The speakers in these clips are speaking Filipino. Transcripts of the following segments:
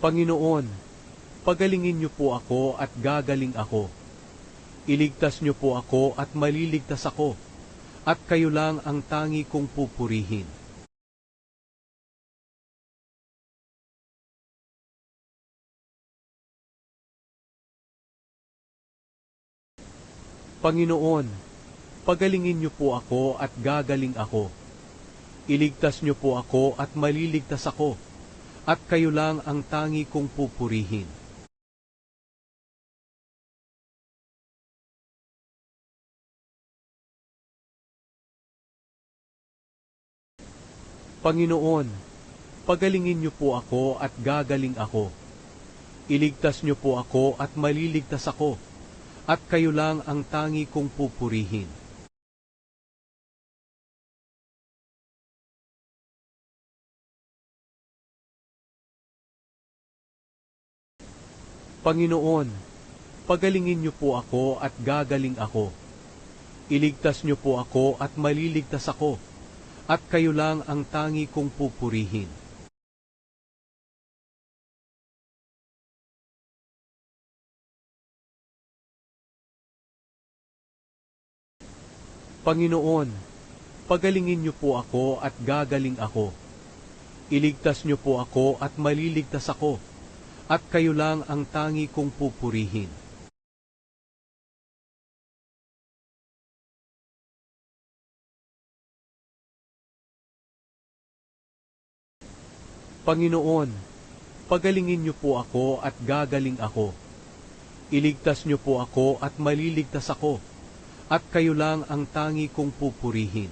Panginoon, pagalingin niyo po ako at gagaling ako. Iligtas niyo po ako at maliligtas ako, at kayo lang ang tangi kong pupurihin. Panginoon, pagalingin niyo po ako at gagaling ako. Iligtas niyo po ako at maliligtas ako, at kayo lang ang tangi kong pupurihin. Panginoon, pagalingin niyo po ako at gagaling ako. Iligtas niyo po ako at maliligtas ako, at kayo lang ang tangi kong pupurihin. Panginoon, pagalingin niyo po ako at gagaling ako. Iligtas niyo po ako at maliligtas ako, at kayo lang ang tangi kong pupurihin. Panginoon, pagalingin niyo po ako at gagaling ako. Iligtas niyo po ako at maliligtas ako, at kayo lang ang tangi kong pupurihin. Panginoon, pagalingin niyo po ako at gagaling ako. Iligtas niyo po ako at maliligtas ako, at kayo lang ang tangi kong pupurihin.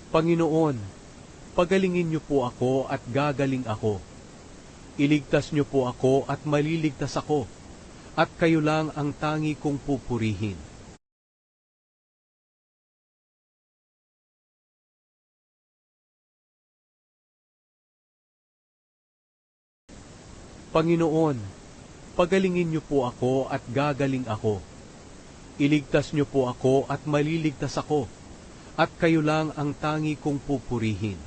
Panginoon, pagalingin niyo po ako at gagaling ako. Iligtas niyo po ako at maliligtas ako, at kayo lang ang tangi kong pupurihin. Panginoon, pagalingin niyo po ako at gagaling ako. Iligtas niyo po ako at maliligtas ako, at kayo lang ang tangi kong pupurihin.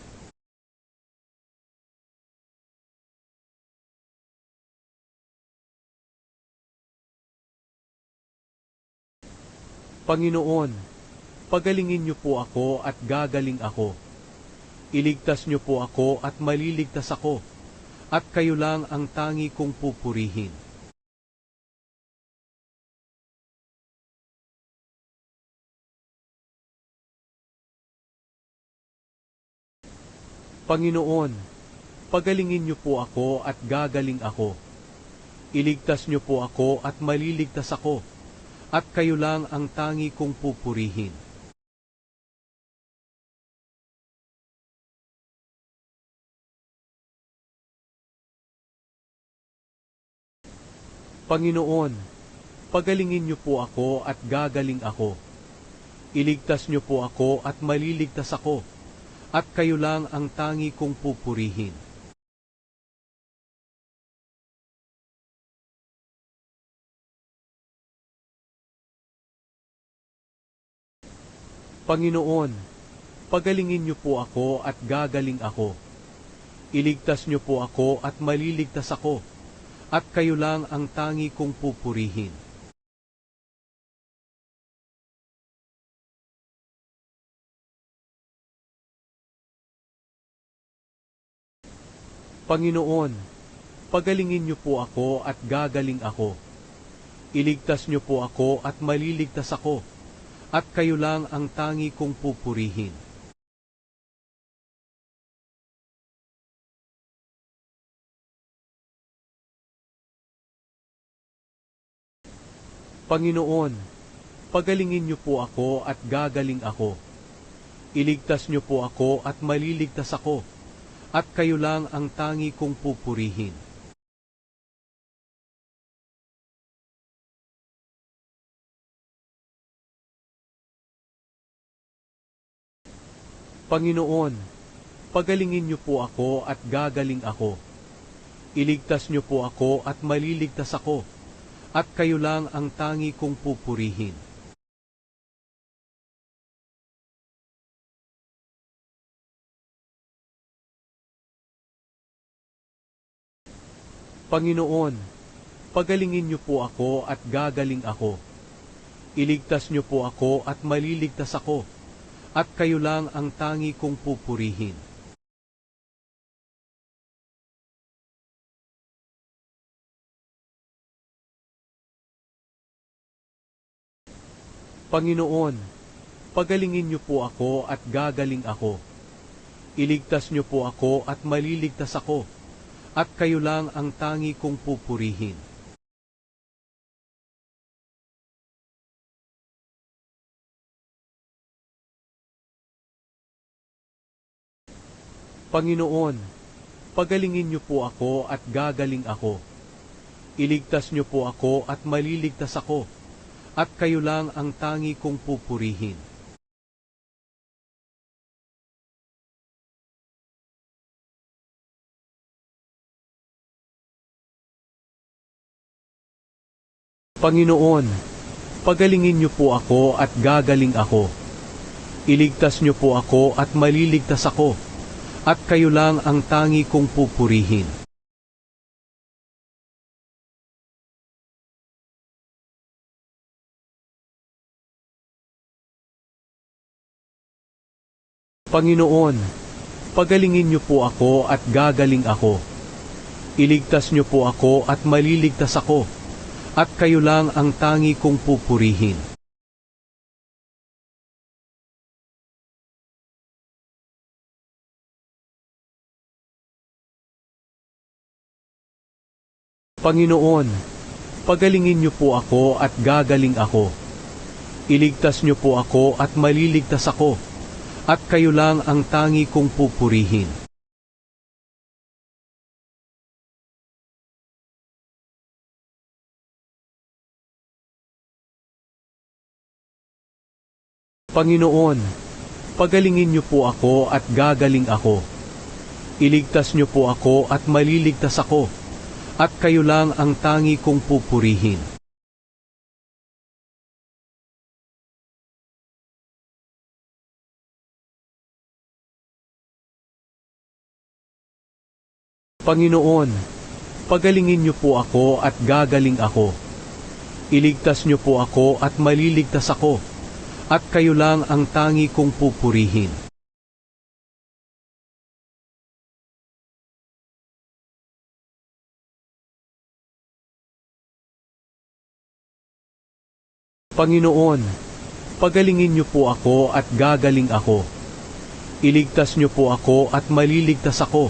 Panginoon, pagalingin niyo po ako at gagaling ako. Iligtas niyo po ako at maliligtas ako, at kayo lang ang tangi kong pupurihin. Panginoon, pagalingin niyo po ako at gagaling ako. Iligtas niyo po ako at maliligtas ako, at kayo lang ang tangi kong pupurihin. Panginoon, pagalingin niyo po ako at gagaling ako. Iligtas niyo po ako at maliligtas ako, at kayo lang ang tangi kong pupurihin. Panginoon, pagalingin niyo po ako at gagaling ako. Iligtas niyo po ako at maliligtas ako, at kayo lang ang tangi kong pupurihin. Panginoon, pagalingin niyo po ako at gagaling ako. Iligtas niyo po ako at maliligtas ako, at kayo lang ang tangi kong pupurihin. Panginoon, pagalingin niyo po ako at gagaling ako. Iligtas niyo po ako at maliligtas ako, at kayo lang ang tangi kong pupurihin. Panginoon, pagalingin niyo po ako at gagaling ako. Iligtas niyo po ako at maliligtas ako, at kayo lang ang tangi kong pupurihin. Panginoon, pagalingin niyo po ako at gagaling ako. Iligtas niyo po ako at maliligtas ako, at kayo lang ang tangi kong pupurihin. Panginoon, pagalingin niyo po ako at gagaling ako. Iligtas niyo po ako at maliligtas ako, at kayo lang ang tangi kong pupurihin. Panginoon, pagalingin niyo po ako at gagaling ako. Iligtas niyo po ako at maliligtas ako, at kayo lang ang tangi kong pupurihin. Panginoon, pagalingin niyo po ako at gagaling ako. Iligtas niyo po ako at maliligtas ako, at kayo lang ang tangi kong pupurihin. Panginoon, pagalingin niyo po ako at gagaling ako. Iligtas niyo po ako at maliligtas ako, at kayo lang ang tangi kong pupurihin. Panginoon, pagalingin niyo po ako at gagaling ako. Iligtas niyo po ako at maliligtas ako, at kayo lang ang tangi kong pupurihin. Panginoon, pagalingin niyo po ako at gagaling ako. Iligtas niyo po ako at maliligtas ako, at kayo lang ang tangi kong pupurihin. Panginoon, pagalingin niyo po ako at gagaling ako. Iligtas niyo po ako at maliligtas ako, at kayo lang ang tangi kong pupurihin. Panginoon, pagalingin niyo po ako at gagaling ako. Iligtas niyo po ako at maliligtas ako,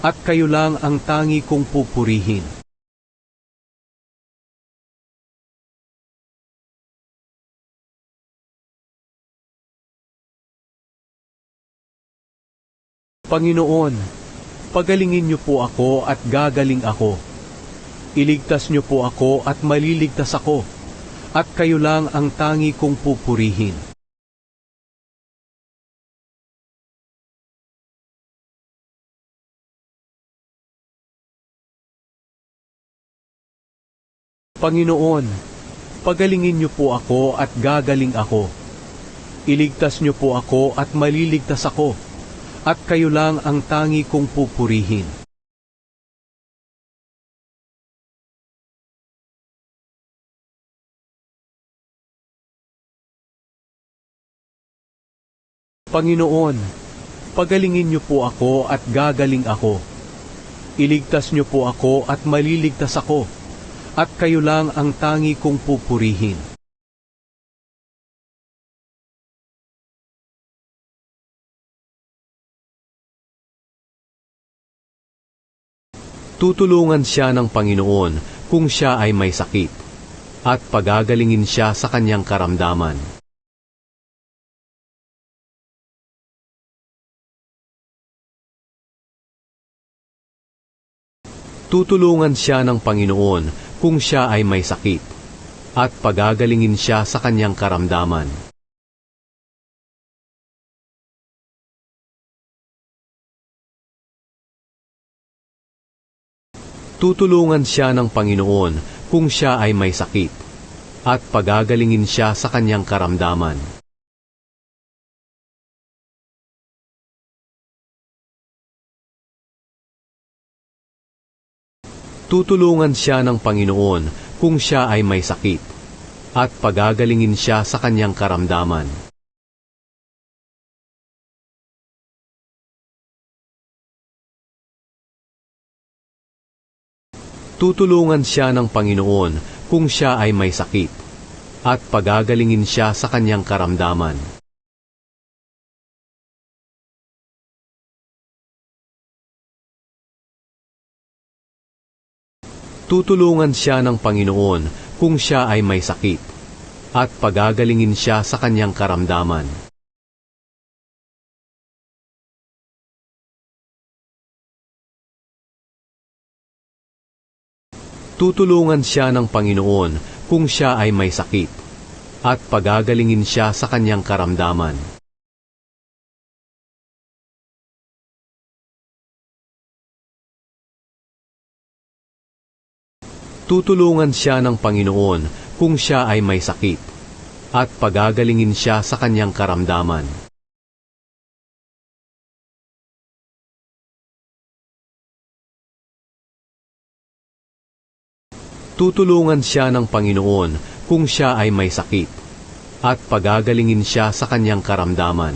at kayo lang ang tangi kong pupurihin. Panginoon, pagalingin niyo po ako at gagaling ako. Iligtas niyo po ako at maliligtas ako, at kayo lang ang tangi kong pupurihin. Panginoon, pagalingin niyo po ako at gagaling ako. Iligtas niyo po ako at maliligtas ako, at kayo lang ang tangi kong pupurihin. Panginoon, pagalingin niyo po ako at gagaling ako. Iligtas niyo po ako at maliligtas ako, at kayo lang ang tangi kong pupurihin. Tutulungan siya ng Panginoon kung siya ay may sakit, at pagagalingin siya sa kanyang karamdaman. Tutulungan siya ng Panginoon kung siya ay may sakit, at pagagalingin siya sa kanyang karamdaman. Tutulungan siya ng Panginoon kung siya ay may sakit, at pagagalingin siya sa kanyang karamdaman. Tutulungan siya ng Panginoon kung siya ay may sakit, at pagagalingin siya sa kanyang karamdaman. Tutulungan siya ng Panginoon kung siya ay may sakit, at pagagalingin siya sa kanyang karamdaman. Tutulungan siya ng Panginoon kung siya ay may sakit, at pagagalingin siya sa kanyang karamdaman. Tutulungan siya ng Panginoon kung siya ay may sakit, at pagagalingin siya sa kanyang karamdaman. Tutulungan siya ng Panginoon kung siya ay may sakit, at pagagalingin siya sa kanyang karamdaman. Tutulungan siya ng Panginoon kung siya ay may sakit, at pagagalingin siya sa kanyang karamdaman.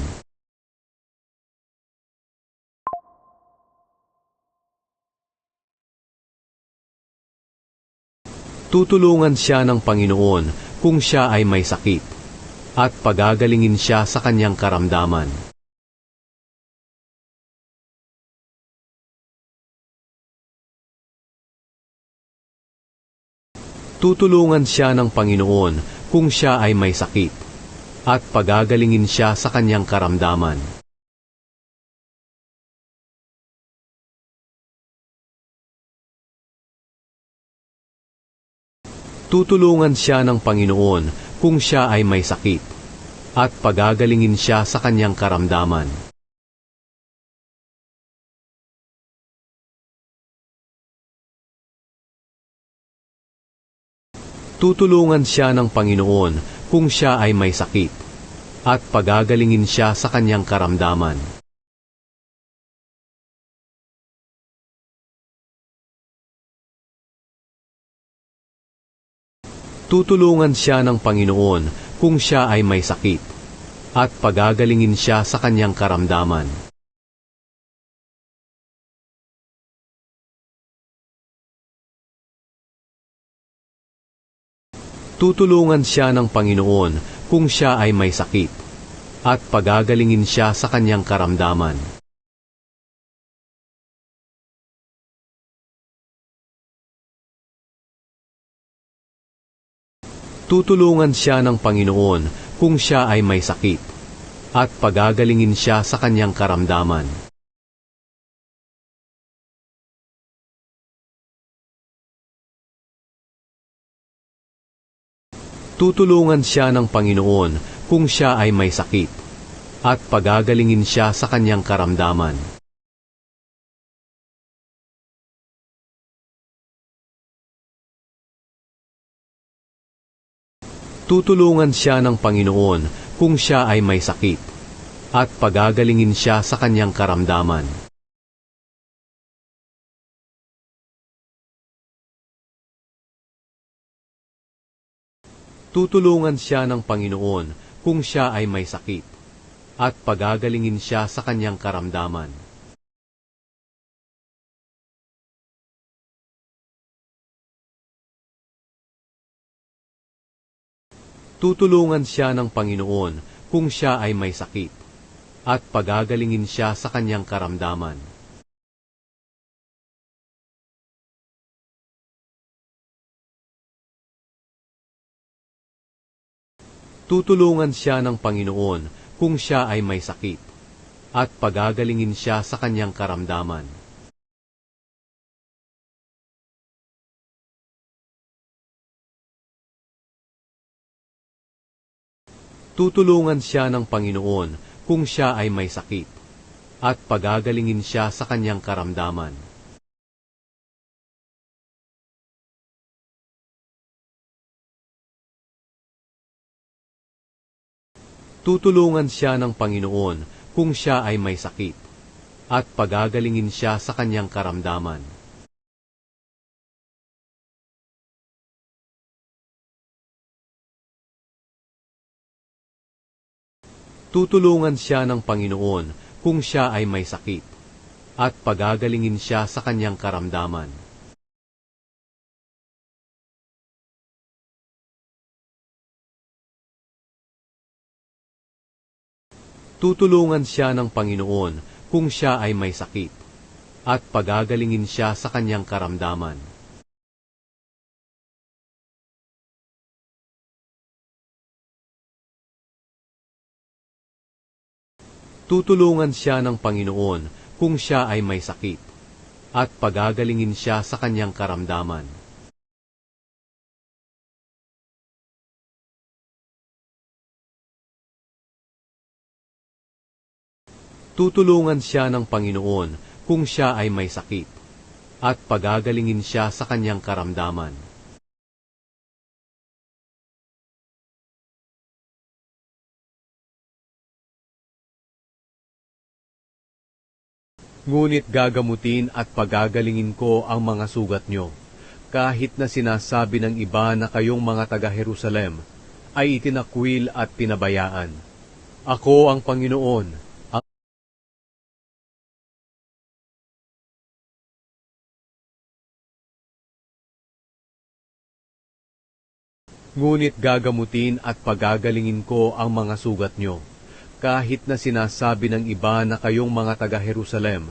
Tutulungan siya ng Panginoon kung siya ay may sakit, at pagagalingin siya sa kanyang karamdaman. Tutulungan siya ng Panginoon kung siya ay may sakit, at pagagalingin siya sa kanyang karamdaman. Tutulungan siya ng Panginoon kung siya ay may sakit, at pagagalingin siya sa kanyang karamdaman. Tutulungan siya ng Panginoon kung siya ay may sakit, at pagagalingin siya sa kanyang karamdaman. Tutulungan siya ng Panginoon kung siya ay may sakit, at pagagalingin siya sa kanyang karamdaman. Tutulungan siya ng Panginoon kung siya ay may sakit, at pagagalingin siya sa kanyang karamdaman. Tutulungan siya ng Panginoon kung siya ay may sakit, at pagagalingin siya sa kanyang karamdaman. Tutulungan siya ng Panginoon kung siya ay may sakit, at pagagalingin siya sa kanyang karamdaman. Tutulungan siya ng Panginoon kung siya ay may sakit, at pagagalingin siya sa kanyang karamdaman. Tutulungan siya ng Panginoon kung siya ay may sakit, at pagagalingin siya sa kanyang karamdaman. Tutulungan siya ng Panginoon kung siya ay may sakit, at pagagalingin siya sa kanyang karamdaman. Tutulungan siya ng Panginoon kung siya ay may sakit, at pagagalingin siya sa kanyang karamdaman. Tutulungan siya ng Panginoon kung siya ay may sakit, at pagagalingin siya sa kanyang karamdaman. Tutulungan siya ng Panginoon kung siya ay may sakit, at pagagalingin siya sa kanyang karamdaman. Tutulungan siya ng Panginoon kung siya ay may sakit, at pagagalingin siya sa kanyang karamdaman. Tutulungan siya ng Panginoon kung siya ay may sakit, at pagagalingin siya sa kanyang karamdaman. Tutulungan siya ng Panginoon kung siya ay may sakit, at pagagalingin siya sa kanyang karamdaman. Tutulungan siya ng Panginoon kung siya ay may sakit, at pagagalingin siya sa kanyang karamdaman. Ngunit gagamutin at pagagalingin ko ang mga sugat nyo, kahit na sinasabi ng iba na kayong mga taga-Jerusalem ay itinakwil at pinabayaan. Ako ang Panginoon, ngunit gagamutin at pagagalingin ko ang mga sugat nyo, kahit na sinasabi ng iba na kayong mga taga-Jerusalem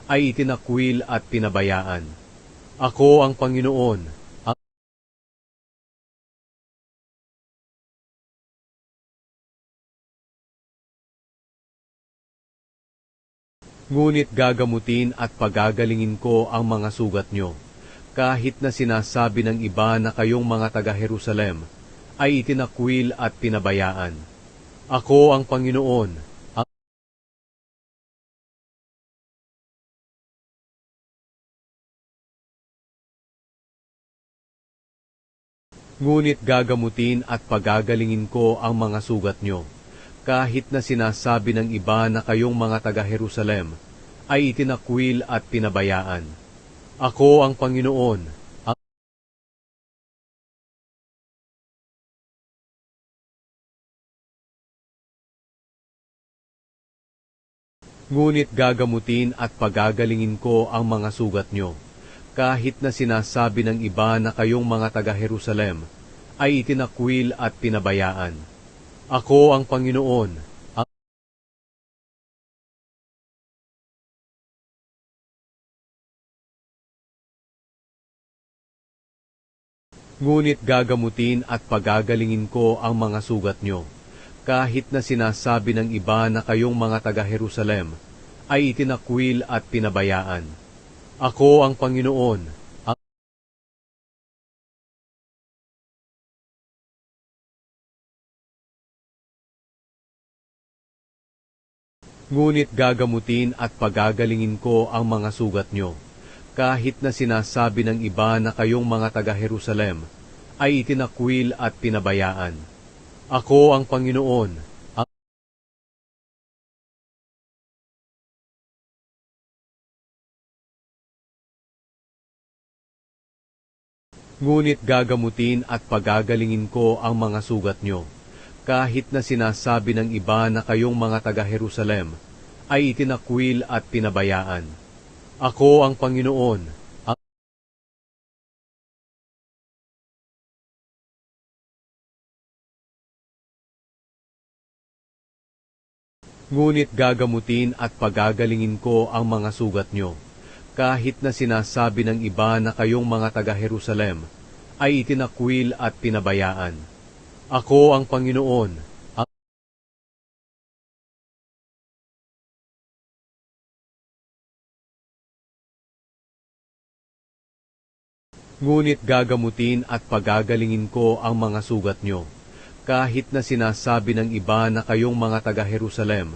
ay itinakwil at pinabayaan. Ako ang Panginoon, ngunit gagamutin at pagagalingin ko ang mga sugat nyo, kahit na sinasabi ng iba na kayong mga taga-Jerusalem ay itinakwil at pinabayaan. Ako ang Panginoon, ngunit gagamutin at pagagalingin ko ang mga sugat nyo, kahit na sinasabi ng iba na kayong mga taga-Jerusalem ay itinakwil at pinabayaan. Ako ang Panginoon, ngunit gagamutin at pagagalingin ko ang mga sugat nyo, kahit na sinasabi ng iba na kayong mga taga-Jerusalem ay itinakwil at pinabayaan. Ako ang Panginoon, ngunit gagamutin at pagagalingin ko ang mga sugat nyo, kahit na sinasabi ng iba na kayong mga taga-Jerusalem ay itinakwil at pinabayaan. Ako ang Panginoon, ngunit gagamutin at pagagalingin ko ang mga sugat nyo, kahit na sinasabi ng iba na kayong mga taga-Jerusalem ay itinakwil at pinabayaan. Ako ang Panginoon, ngunit gagamutin at pagagalingin ko ang mga sugat nyo, kahit na sinasabi ng iba na kayong mga taga-Jerusalem ay itinakwil at pinabayaan. Ako ang Panginoon, ngunit gagamutin at pagagalingin ko ang mga sugat nyo, kahit na sinasabi ng iba na kayong mga taga-Jerusalem ay itinakwil at pinabayaan. Ako ang Panginoon, ngunit gagamutin at pagagalingin ko ang mga sugat nyo, kahit na sinasabi ng iba na kayong mga taga-Jerusalem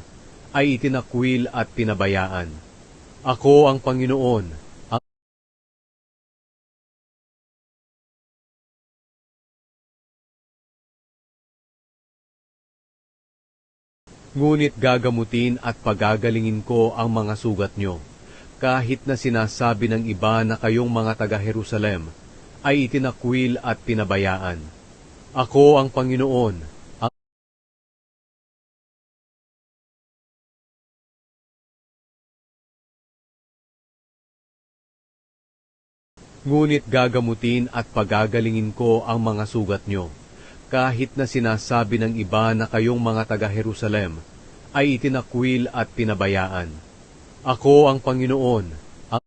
ay itinakwil at pinabayaan. Ako ang Panginoon, ngunit gagamutin at pagagalingin ko ang mga sugat nyo, kahit na sinasabi ng iba na kayong mga taga-Jerusalem ay itinakwil at pinabayaan. Ako ang Panginoon, Ngunit gagamutin at pagagalingin ko ang mga sugat nyo, kahit na sinasabi ng iba na kayong mga taga-Jerusalem ay itinakwil at pinabayaan. Ako ang Panginoon, ang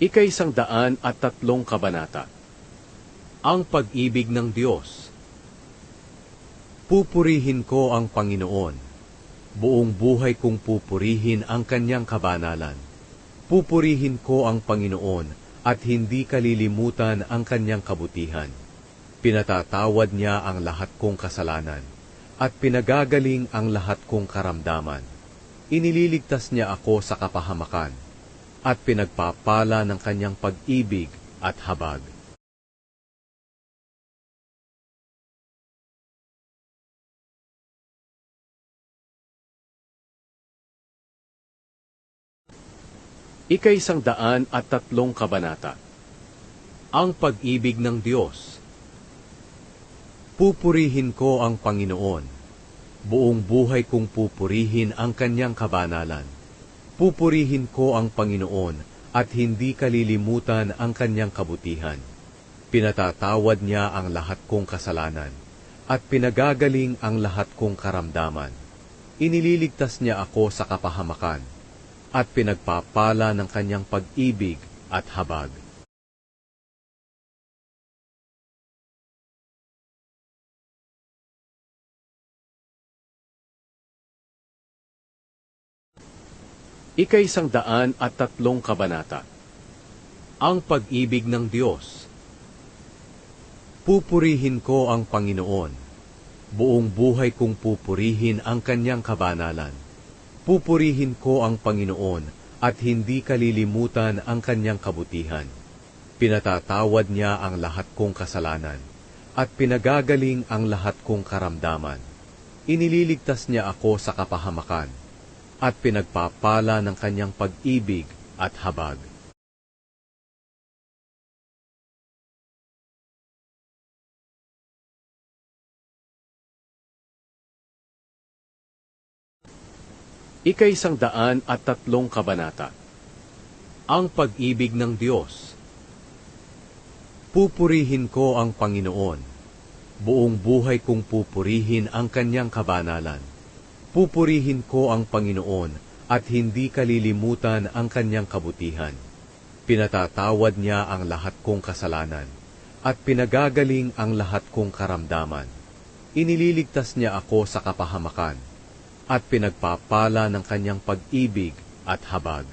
Ika-103 kabanata. Ang pag-ibig ng Diyos. Pupurihin ko ang Panginoon. Buong buhay kong pupurihin ang kanyang kabanalan. Pupurihin ko ang Panginoon at hindi kalilimutan ang kanyang kabutihan. Pinatatawad niya ang lahat kong kasalanan at pinagagaling ang lahat kong karamdaman. Inililigtas niya ako sa kapahamakan at pinagpapala ng kanyang pag-ibig at habag. Ika-103 kabanata. Ang pag-ibig ng Diyos. Pupurihin ko ang Panginoon. Buong buhay kong pupurihin ang kanyang kabanalan. Pupurihin ko ang Panginoon at hindi kalilimutan ang kanyang kabutihan. Pinatatawad niya ang lahat kong kasalanan at pinagagaling ang lahat kong karamdaman. Inililigtas niya ako sa kapahamakan at pinagpapala ng kanyang pag-ibig at habag. Ika-103 kabanata. Ang pag-ibig ng Diyos. Pupurihin ko ang Panginoon. Buong buhay kong pupurihin ang kanyang kabanalan. Pupurihin ko ang Panginoon at hindi kalilimutan ang kanyang kabutihan. Pinatatawad niya ang lahat kong kasalanan at pinagagaling ang lahat kong karamdaman. Inililigtas niya ako sa kapahamakan at pinagpapala ng kanyang pag-ibig at habag. Ika-103 kabanata. Ang pag-ibig ng Diyos. Pupurihin ko ang Panginoon. Buong buhay kong pupurihin ang kanyang kabanalan. Pupurihin ko ang Panginoon at hindi kalilimutan ang kanyang kabutihan. Pinatatawad niya ang lahat kong kasalanan at pinagagaling ang lahat kong karamdaman. Inililigtas niya ako sa kapahamakan at pinagpapala ng kanyang pag-ibig at habag.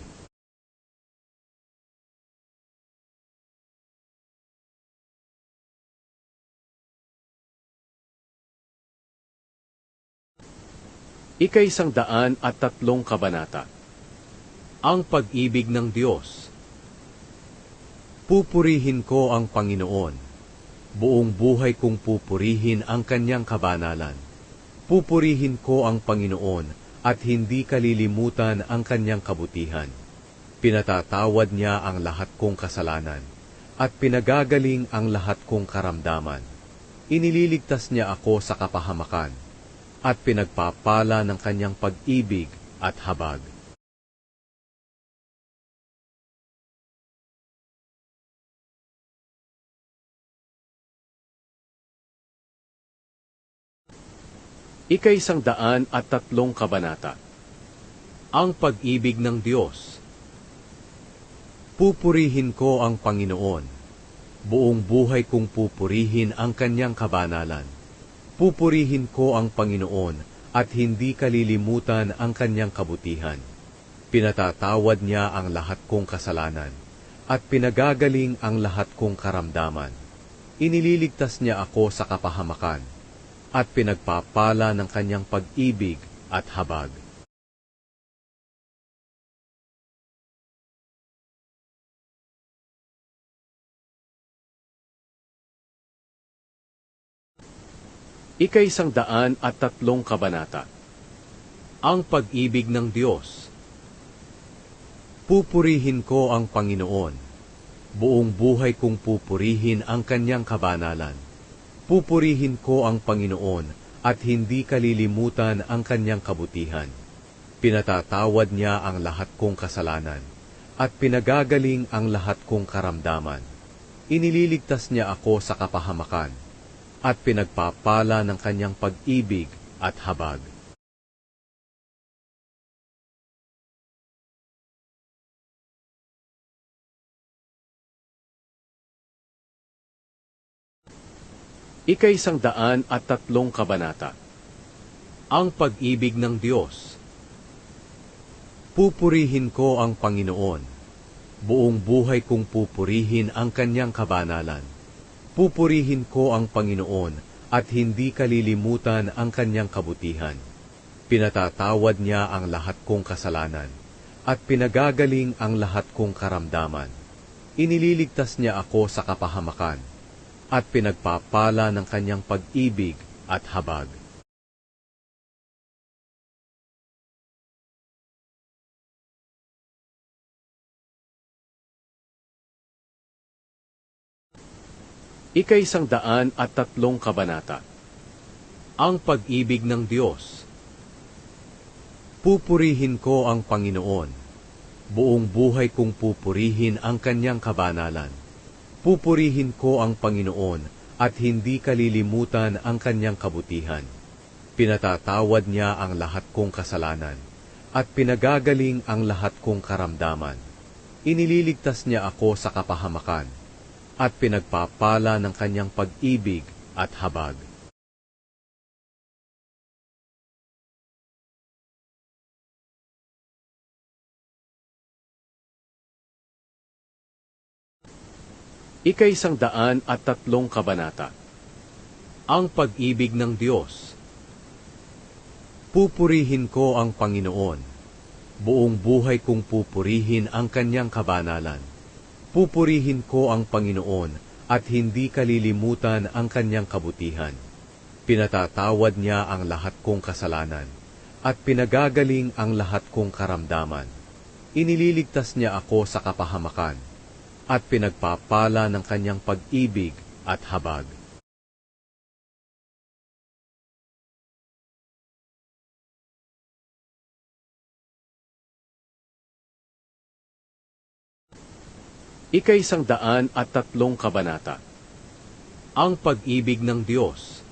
Ika-103 kabanata. Ang pag-ibig ng Diyos. Pupurihin ko ang Panginoon. Buong buhay kong pupurihin ang kanyang kabanalan. Pupurihin ko ang Panginoon at hindi kalilimutan ang kanyang kabutihan. Pinatatawad niya ang lahat kong kasalanan at pinagagaling ang lahat kong karamdaman. Inililigtas niya ako sa kapahamakan at pinagpapala ng kanyang pag-ibig at habag. Ika-103 kabanata. Ang pag-ibig ng Diyos. Pupurihin ko ang Panginoon. Buong buhay kong pupurihin ang kanyang kabanalan. Pupurihin ko ang Panginoon at hindi kalilimutan ang kanyang kabutihan. Pinatatawad niya ang lahat kong kasalanan at pinagagaling ang lahat kong karamdaman. Inililigtas niya ako sa kapahamakan at pinagpapala ng kanyang pag-ibig at habag. Ika-103 kabanata. Ang pag-ibig ng Diyos. Pupurihin ko ang Panginoon. Buong buhay kong pupurihin ang kanyang kabanalan. Pupurihin ko ang Panginoon at hindi kalilimutan ang kanyang kabutihan. Pinatatawad niya ang lahat kong kasalanan, at pinagagaling ang lahat kong karamdaman. Inililigtas niya ako sa kapahamakan, at pinagpapala ng kanyang pag-ibig at habag. Ika-103 kabanata. Ang pag-ibig ng Diyos. Pupurihin ko ang Panginoon. Buong buhay kong pupurihin ang kanyang kabanalan. Pupurihin ko ang Panginoon at hindi kalilimutan ang kanyang kabutihan. Pinatatawad niya ang lahat kong kasalanan at pinagagaling ang lahat kong karamdaman. Inililigtas niya ako sa kapahamakan at pinagpapala ng kanyang pag-ibig at habag. Ika-103 kabanata. Ang pag-ibig ng Diyos. Pupurihin ko ang Panginoon. Buong buhay kong pupurihin ang kanyang kabanalan. Pupurihin ko ang Panginoon at hindi kalilimutan ang kanyang kabutihan. Pinatatawad niya ang lahat kong kasalanan at pinagagaling ang lahat kong karamdaman. Inililigtas niya ako sa kapahamakan at pinagpapala ng kanyang pag-ibig at habag. Ika-103 kabanata. Ang pag-ibig ng Diyos. Pupurihin ko ang Panginoon. Buong buhay kong pupurihin ang kanyang kabanalan. Pupurihin ko ang Panginoon at hindi kalilimutan ang kanyang kabutihan. Pinatatawad niya ang lahat kong kasalanan at pinagagaling ang lahat kong karamdaman. Inililigtas niya ako sa kapahamakan at pinagpapala ng kanyang pag-ibig at habag. Ika-103 kabanata. Ang pag-ibig ng Diyos.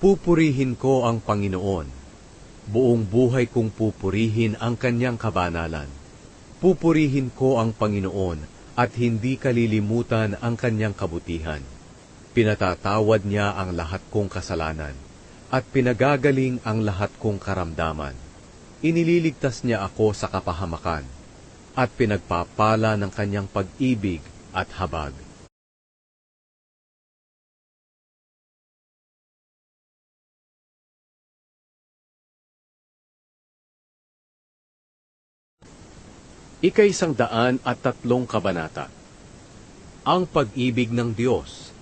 Pupurihin ko ang Panginoon. Buong buhay kong pupurihin ang kanyang kabanalan. Pupurihin ko ang Panginoon at hindi kalilimutan ang kanyang kabutihan. Pinatatawad niya ang lahat kong kasalanan at pinagagaling ang lahat kong karamdaman. Inililigtas niya ako sa kapahamakan at pinagpapala ng kanyang pag-ibig at habag. Ika-103 kabanata. Ang pag-ibig ng Diyos.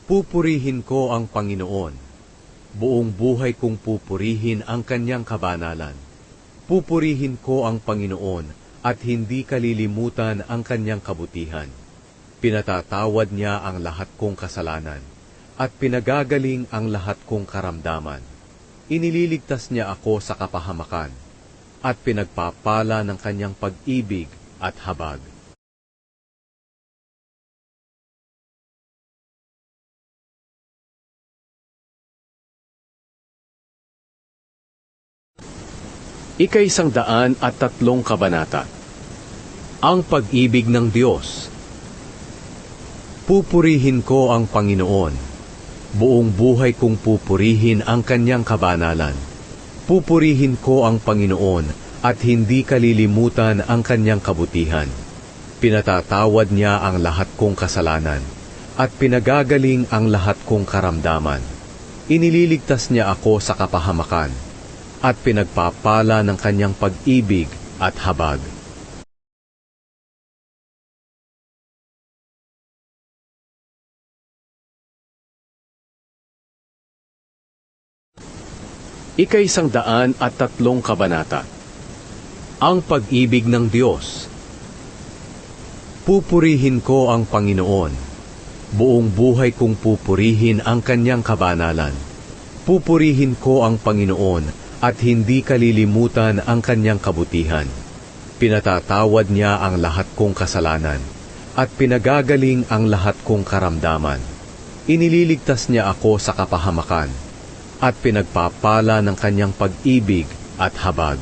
Pupurihin ko ang Panginoon. Buong buhay kong pupurihin ang kanyang kabanalan. Pupurihin ko ang Panginoon at hindi kalilimutan ang kanyang kabutihan. Pinatatawad niya ang lahat kong kasalanan at pinagagaling ang lahat kong karamdaman. Inililigtas niya ako sa kapahamakan at pinagpapala ng kanyang pag-ibig at habag. Ika-103 kabanata. Ang pag-ibig ng Diyos. Pupurihin ko ang Panginoon. Buong buhay kong pupurihin ang kanyang kabanalan. Pupurihin ko ang Panginoon at hindi kalilimutan ang kanyang kabutihan. Pinatatawad niya ang lahat kong kasalanan at pinagagaling ang lahat kong karamdaman. Inililigtas niya ako sa kapahamakan at pinagpapala ng kanyang pag-ibig at habag. Ika-103 kabanata. Ang pag-ibig ng Diyos. Pupurihin ko ang Panginoon. Buong buhay kong pupurihin ang kanyang kabanalan. Pupurihin ko ang Panginoon at hindi kalilimutan ang kanyang kabutihan. Pinatatawad niya ang lahat kong kasalanan at pinagagaling ang lahat kong karamdaman. Inililigtas niya ako sa kapahamakan at pinagpapala ng kanyang pag-ibig at habag.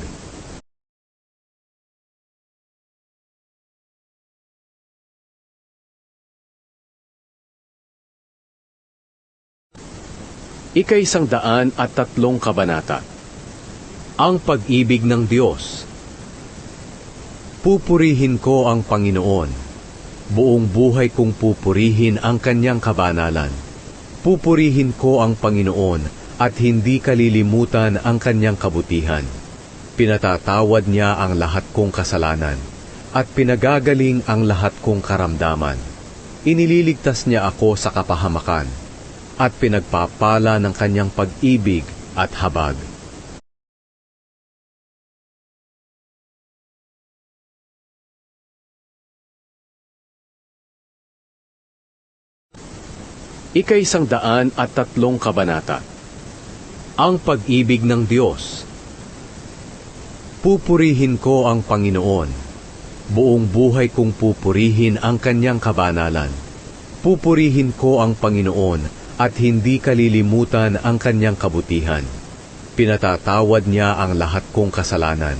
Ika-103 kabanata. Ang pag-ibig ng Diyos. Pupurihin ko ang Panginoon. Buong buhay kong pupurihin ang kanyang kabanalan. Pupurihin ko ang Panginoon at hindi kalilimutan ang kanyang kabutihan. Pinatatawad niya ang lahat kong kasalanan at pinagagaling ang lahat kong karamdaman. Inililigtas niya ako sa kapahamakan at pinagpapala ng kanyang pag-ibig at habag. Ika-103 kabanata. Ang pag-ibig ng Diyos. Pupurihin ko ang Panginoon. Buong buhay kong pupurihin ang kanyang kabanalan. Pupurihin ko ang Panginoon at hindi kalilimutan ang kanyang kabutihan. Pinatatawad niya ang lahat kong kasalanan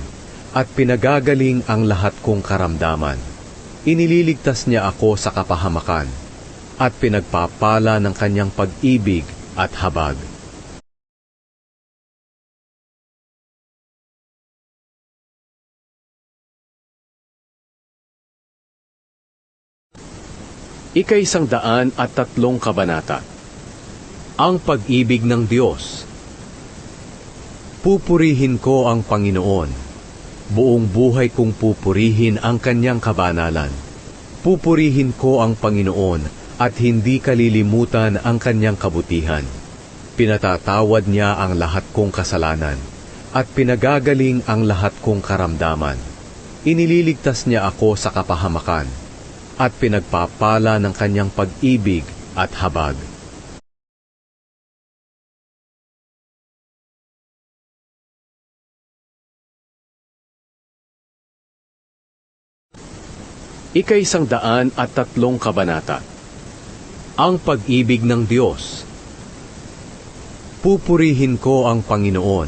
at pinagagaling ang lahat kong karamdaman. Inililigtas niya ako sa kapahamakan at pinagpapala ng kanyang pag-ibig at habag. Ika-103 kabanata. Ang pag-ibig ng Diyos. Pupurihin ko ang Panginoon. Buong buhay kong pupurihin ang kanyang kabanalan. Pupurihin ko ang Panginoon at hindi kalilimutan ang kanyang kabutihan. Pinatatawad niya ang lahat kong kasalanan at pinagagaling ang lahat kong karamdaman. Inililigtas niya ako sa kapahamakan at pinagpapala ng kanyang pag-ibig at habag. Ika-103 kabanata. Ang pag-ibig ng Diyos. Pupurihin ko ang Panginoon.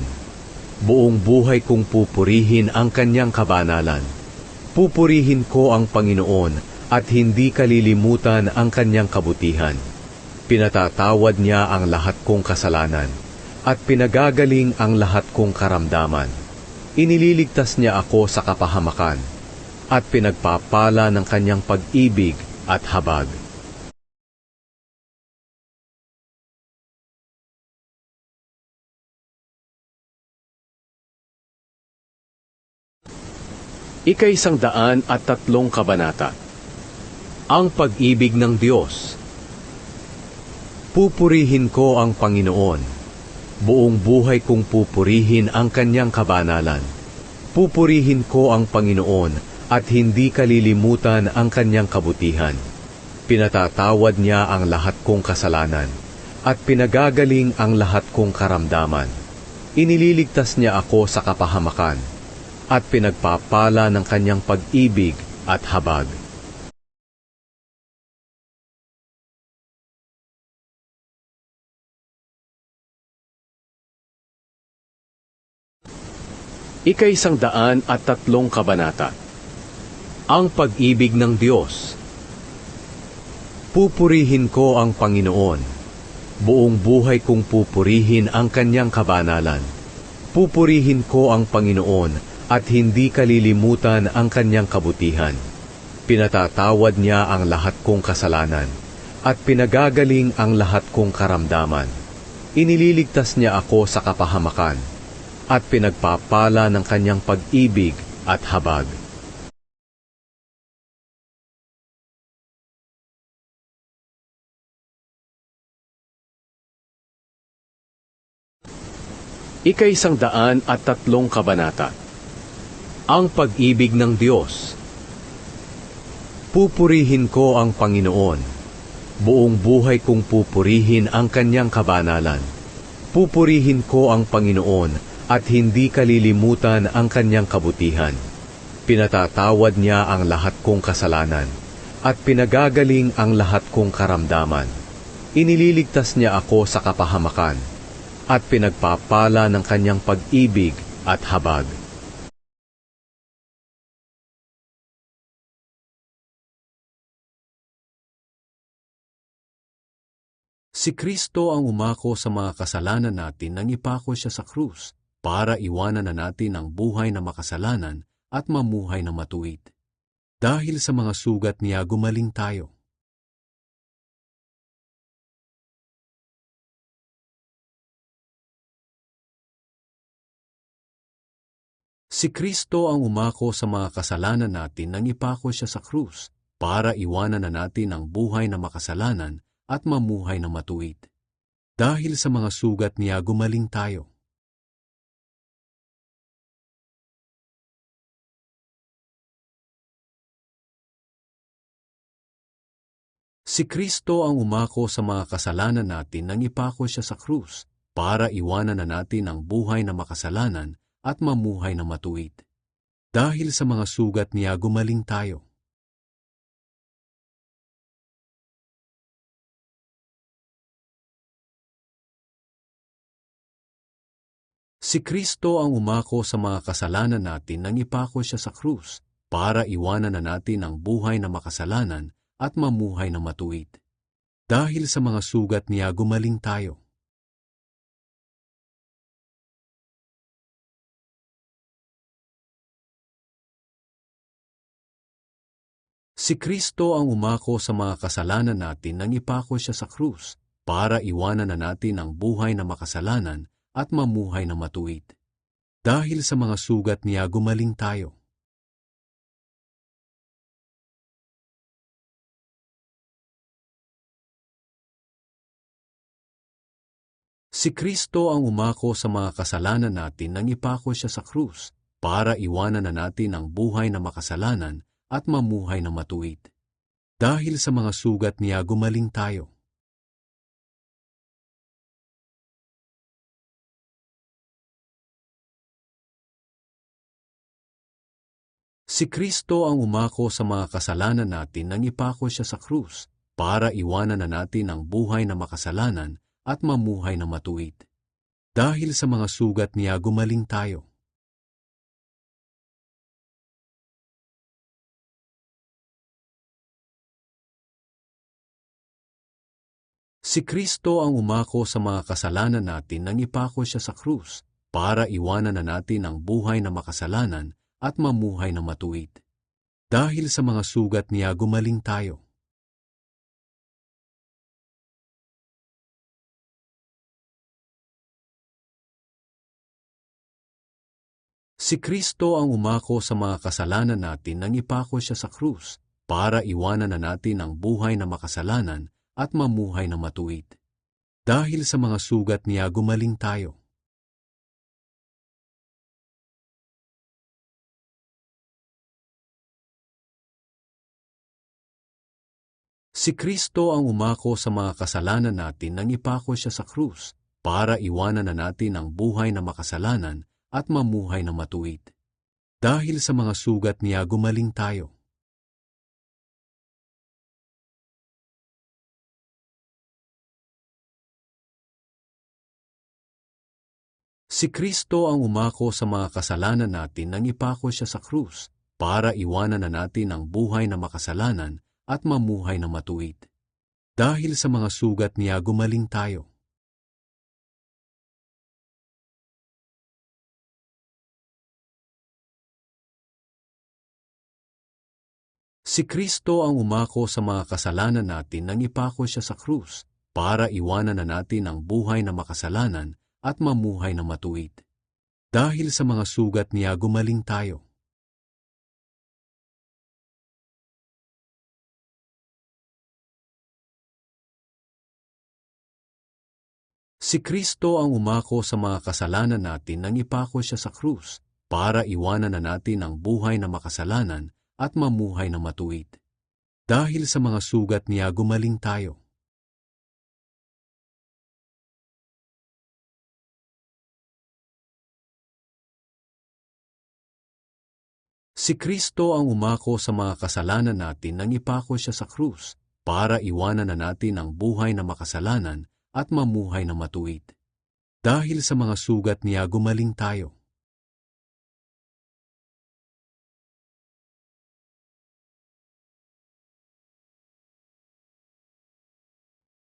Buong buhay kong pupurihin ang kanyang kabanalan. Pupurihin ko ang Panginoon at hindi kalilimutan ang kanyang kabutihan. Pinatatawad niya ang lahat kong kasalanan at pinagagaling ang lahat kong karamdaman. Inililigtas niya ako sa kapahamakan at pinagpapala ng kanyang pag-ibig at habag. Ika-103 kabanata. Ang pag-ibig ng Diyos. Pupurihin ko ang Panginoon. Buong buhay kong pupurihin ang kanyang kabanalan. Pupurihin ko ang Panginoon at hindi kalilimutan ang kanyang kabutihan. Pinatatawad niya ang lahat kong kasalanan at pinagagaling ang lahat kong karamdaman. Inililigtas niya ako sa kapahamakan at pinagpapala ng kanyang pag-ibig at habag. Ika-103 kabanata. Ang pag-ibig ng Diyos. Pupurihin ko ang Panginoon. Buong buhay kong pupurihin ang kanyang kabanalan. Pupurihin ko ang Panginoon at hindi kalilimutan ang kanyang kabutihan. Pinatatawad niya ang lahat kong kasalanan at pinagagaling ang lahat kong karamdaman. Inililigtas niya ako sa kapahamakan at pinagpapala ng kanyang pag-ibig at habag. Ika-103 kabanata. Ang pag-ibig ng Diyos. Pupurihin ko ang Panginoon. Buong buhay kong pupurihin ang kanyang kabanalan. Pupurihin ko ang Panginoon at hindi kalilimutan ang kanyang kabutihan. Pinatatawad niya ang lahat kong kasalanan at pinagagaling ang lahat kong karamdaman. Inililigtas niya ako sa kapahamakan at pinagpapala ng kanyang pag-ibig at habag. Si Kristo ang umako sa mga kasalanan natin nang ipako siya sa krus para iwanan na natin ang buhay na makasalanan at mamuhay na matuwid. Dahil sa mga sugat niya gumaling tayo. Si Kristo ang umako sa mga kasalanan natin nang ipako siya sa krus para iwanan na natin ang buhay na makasalanan at mamuhay na matuwid. Dahil sa mga sugat niya gumaling tayo. Si Kristo ang umako sa mga kasalanan natin nang ipako siya sa krus para iwanan na natin ang buhay na makasalanan at mamuhay na matuwid. Dahil sa mga sugat niya gumaling tayo. Si Kristo ang umako sa mga kasalanan natin nang ipako siya sa krus para iwanan na natin ang buhay na makasalanan at mamuhay na matuwid. Dahil sa mga sugat niya gumaling tayo. Si Kristo ang umako sa mga kasalanan natin nang ipako siya sa krus para iwanan na natin ang buhay na makasalanan at mamuhay na matuwid. Dahil sa mga sugat niya gumaling tayo. Si Kristo ang umako sa mga kasalanan natin nang ipako siya sa krus para iwanan na natin ang buhay na makasalanan at mamuhay na matuwid. Dahil sa mga sugat niya gumaling tayo. Si Kristo ang umako sa mga kasalanan natin nang ipako siya sa krus para iwanan na natin ang buhay na makasalanan at mamuhay na matuwid. Dahil sa mga sugat niya gumaling tayo. Si Kristo ang umako sa mga kasalanan natin nang ipako siya sa krus para iwanan na natin ang buhay na makasalanan at mamuhay na matuwid. Dahil sa mga sugat niya gumaling tayo. Si Kristo ang umako sa mga kasalanan natin nang ipako siya sa krus para iwanan na natin ang buhay na makasalanan at mamuhay na matuwid. Dahil sa mga sugat niya gumaling tayo. Si Kristo ang umako sa mga kasalanan natin nang ipako siya sa krus para iwanan na natin ang buhay na makasalanan at mamuhay na matuwid. Dahil sa mga sugat niya gumaling tayo. Si Kristo ang umako sa mga kasalanan natin nang ipako siya sa krus para iwanan na natin ang buhay na makasalanan at mamuhay na matuwid. Dahil sa mga sugat niya gumaling tayo. Si Kristo ang umako sa mga kasalanan natin nang ipako siya sa krus para iwanan na natin ang buhay na makasalanan at mamuhay na matuwid. Dahil sa mga sugat niya gumaling tayo. Si Kristo ang umako sa mga kasalanan natin nang ipako siya sa krus para iwanan na natin ang buhay na makasalanan at mamuhay na matuwid. Dahil sa mga sugat niya gumaling tayo. Si Kristo ang umako sa mga kasalanan natin nang ipako siya sa krus, para iwanan na natin ang buhay na makasalanan at mamuhay na matuwid. Dahil sa mga sugat niya gumaling tayo.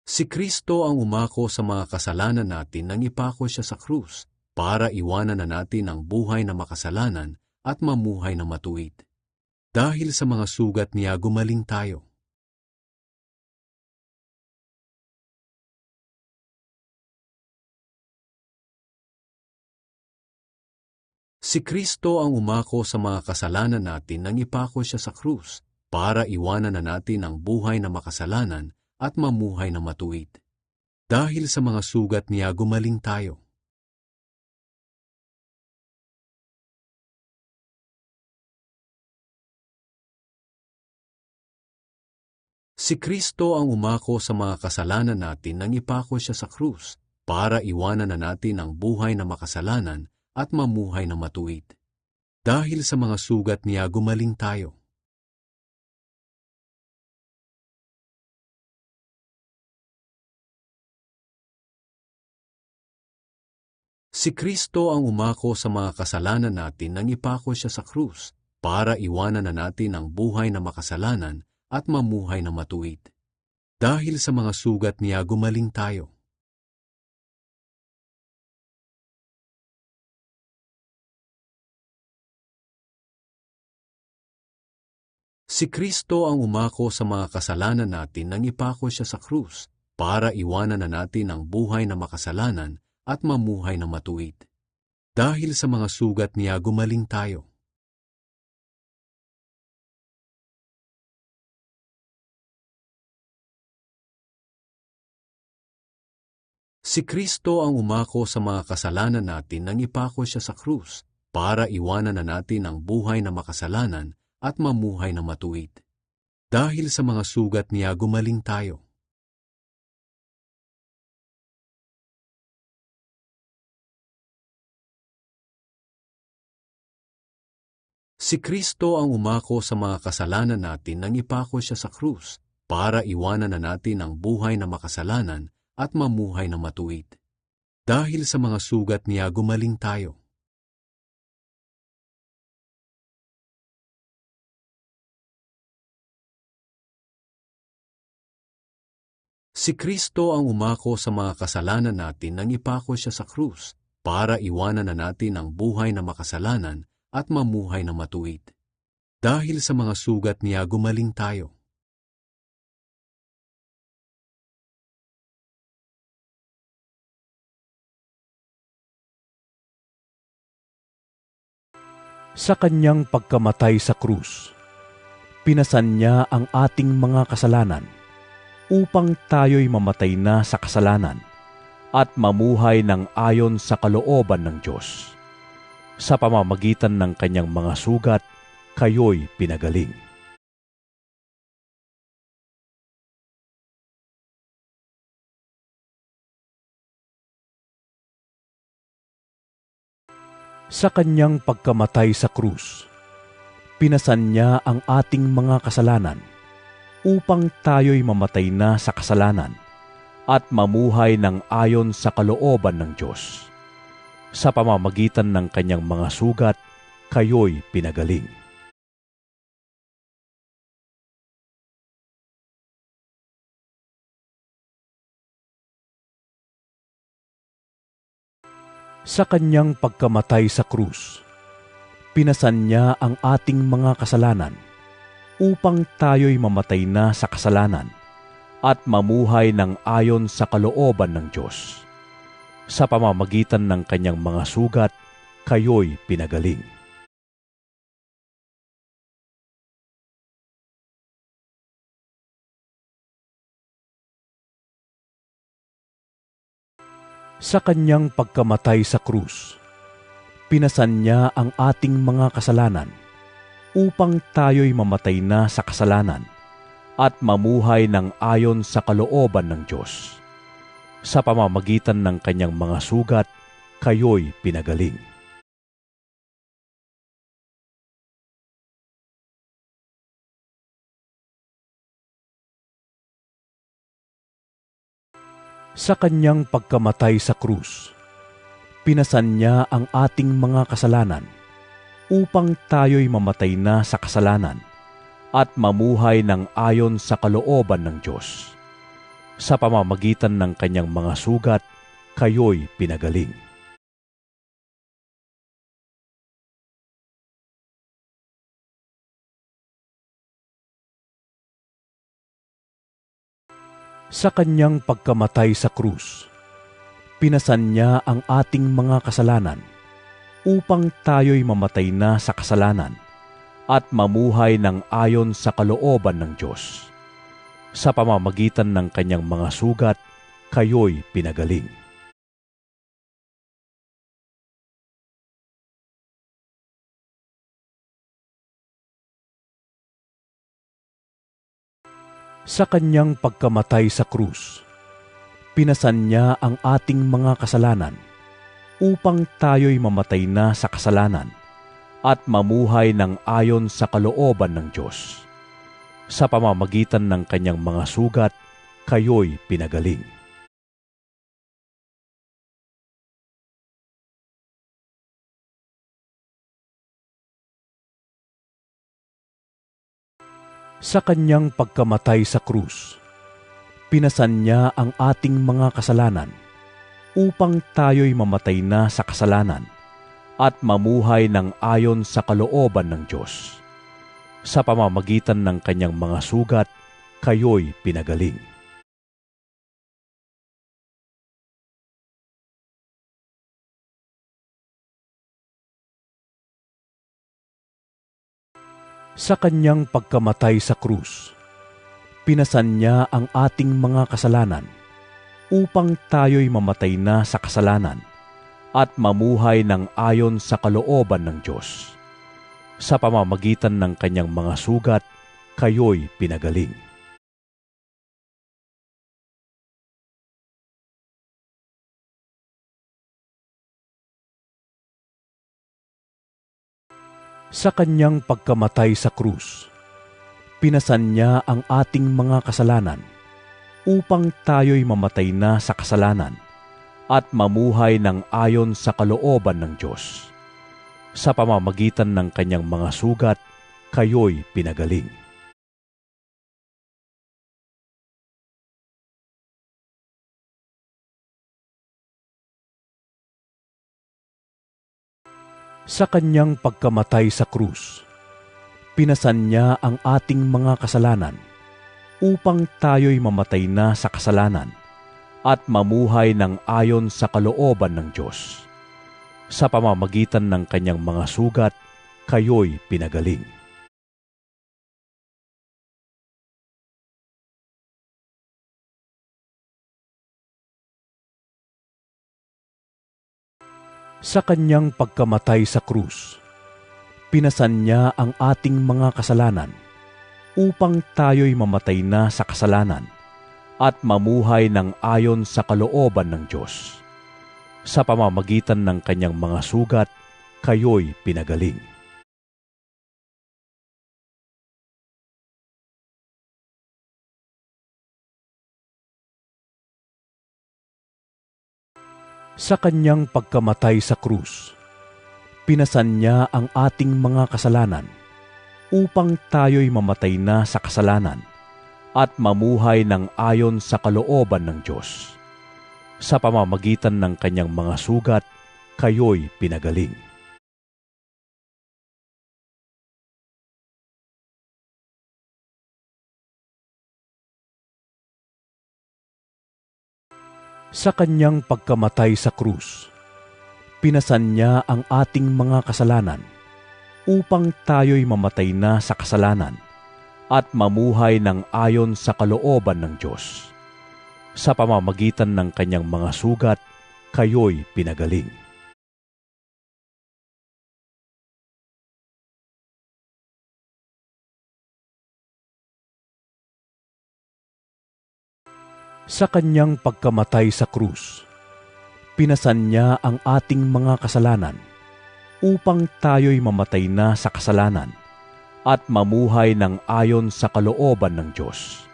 Si Kristo ang umako sa mga kasalanan natin nang ipako siya sa krus, para iwanan na natin ang buhay na makasalanan at mamuhay na matuwid. Dahil sa mga sugat niya gumaling tayo. Si Kristo ang umako sa mga kasalanan natin nang ipako siya sa krus, para iwanan na natin ang buhay na makasalanan at mamuhay na matuwid. Dahil sa mga sugat niya gumaling tayo. Si Kristo ang umako sa mga kasalanan natin nang ipako siya sa krus, para iwanan na natin ang buhay na makasalanan at mamuhay na matuwid. Dahil sa mga sugat niya gumaling tayo. Si Kristo ang umako sa mga kasalanan natin nang ipako siya sa krus, para iwanan na natin ang buhay na makasalanan at mamuhay na matuwid. Dahil sa mga sugat niya gumaling tayo. Si Kristo ang umako sa mga kasalanan natin nang ipako siya sa krus, para iwanan na natin ang buhay na makasalanan at mamuhay na matuwid. Dahil sa mga sugat niya gumaling tayo. Si Kristo ang umako sa mga kasalanan natin nang ipako siya sa krus, para iwanan na natin ang buhay na makasalanan at mamuhay na matuwid. Dahil sa mga sugat niya gumaling tayo. Si Kristo ang umako sa mga kasalanan natin nang ipako siya sa krus, para iwanan na natin ang buhay na makasalanan at mamuhay na matuwid. Dahil sa mga sugat niya gumaling tayo. Si Kristo ang umako sa mga kasalanan natin nang ipako siya sa krus, para iwanan na natin ang buhay na makasalanan at mamuhay na matuwid. Dahil sa mga sugat niya gumaling tayo. Sa kanyang pagkamatay sa krus, pinasan niya ang ating mga kasalanan upang tayo'y mamatay na sa kasalanan at mamuhay ng ayon sa kalooban ng Diyos. Sa pamamagitan ng kanyang mga sugat, kayo'y pinagaling. Sa kanyang pagkamatay sa krus, pinasan niya ang ating mga kasalanan upang tayo'y mamatay na sa kasalanan at mamuhay ng ayon sa kalooban ng Diyos. Sa pamamagitan ng kanyang mga sugat, kayo'y pinagaling. Sa kanyang pagkamatay sa krus, pinasan niya ang ating mga kasalanan upang tayo'y mamatay na sa kasalanan at mamuhay ng ayon sa kalooban ng Diyos. Sa pamamagitan ng kanyang mga sugat, kayo'y pinagaling. Sa kanyang pagkamatay sa krus, pinasan niya ang ating mga kasalanan upang tayo'y mamatay na sa kasalanan at mamuhay ng ayon sa kalooban ng Diyos. Sa pamamagitan ng kanyang mga sugat, kayo'y pinagaling. Sa kanyang pagkamatay sa krus, pinasan niya ang ating mga kasalanan upang tayo'y mamatay na sa kasalanan at mamuhay ng ayon sa kalooban ng Diyos. Sa pamamagitan ng kanyang mga sugat, kayo'y pinagaling. Sa kanyang pagkamatay sa krus, pinasan niya ang ating mga kasalanan upang tayo'y mamatay na sa kasalanan at mamuhay ng ayon sa kalooban ng Diyos. Sa pamamagitan ng kanyang mga sugat, kayo'y pinagaling. Sa kanyang pagkamatay sa krus, pinasan niya ang ating mga kasalanan upang tayo'y mamatay na sa kasalanan at mamuhay ng ayon sa kalooban ng Diyos. Sa pamamagitan ng kanyang mga sugat, kayo'y pinagaling. Sa kanyang pagkamatay sa krus, pinasan niya ang ating mga kasalanan upang tayo'y mamatay na sa kasalanan at mamuhay ng ayon sa kalooban ng Diyos. Sa pamamagitan ng kanyang mga sugat, kayo'y pinagaling. Sa kanyang pagkamatay sa krus, pinasan niya ang ating mga kasalanan upang tayo'y mamatay na sa kasalanan at mamuhay ng ayon sa kalooban ng Diyos. Sa pamamagitan ng kanyang mga sugat, kayo'y pinagaling. Sa kanyang pagkamatay sa krus, pinasan niya ang ating mga kasalanan upang tayo'y mamatay na sa kasalanan at mamuhay ng ayon sa kalooban ng Diyos. Sa pamamagitan ng kanyang mga sugat, kayo'y pinagaling. Sa kanyang pagkamatay sa krus, pinasan niya ang ating mga kasalanan upang tayo'y mamatay na sa kasalanan at mamuhay ng ayon sa kalooban ng Diyos. Sa pamamagitan ng kanyang mga sugat, kayo'y pinagaling. Sa kanyang pagkamatay sa krus, pinasan niya ang ating mga kasalanan upang tayo'y mamatay na sa kasalanan at mamuhay ng ayon sa kalooban ng Diyos. Sa pamamagitan ng kanyang mga sugat, kayo'y pinagaling. Sa kanyang pagkamatay sa krus, pinasan niya ang ating mga kasalanan upang tayo'y mamatay na sa kasalanan at mamuhay ng ayon sa kalooban ng Diyos. Sa pamamagitan ng kanyang mga sugat, kayo'y pinagaling. Sa kanyang pagkamatay sa krus, pinasan niya ang ating mga kasalanan upang tayo'y mamatay na sa kasalanan at mamuhay ng ayon sa kalooban ng Diyos. Sa pamamagitan ng kanyang mga sugat, kayo'y pinagaling. Sa kanyang pagkamatay sa krus, pinasan niya ang ating mga kasalanan upang tayo'y mamatay na sa kasalanan at mamuhay ng ayon sa kalooban ng Diyos.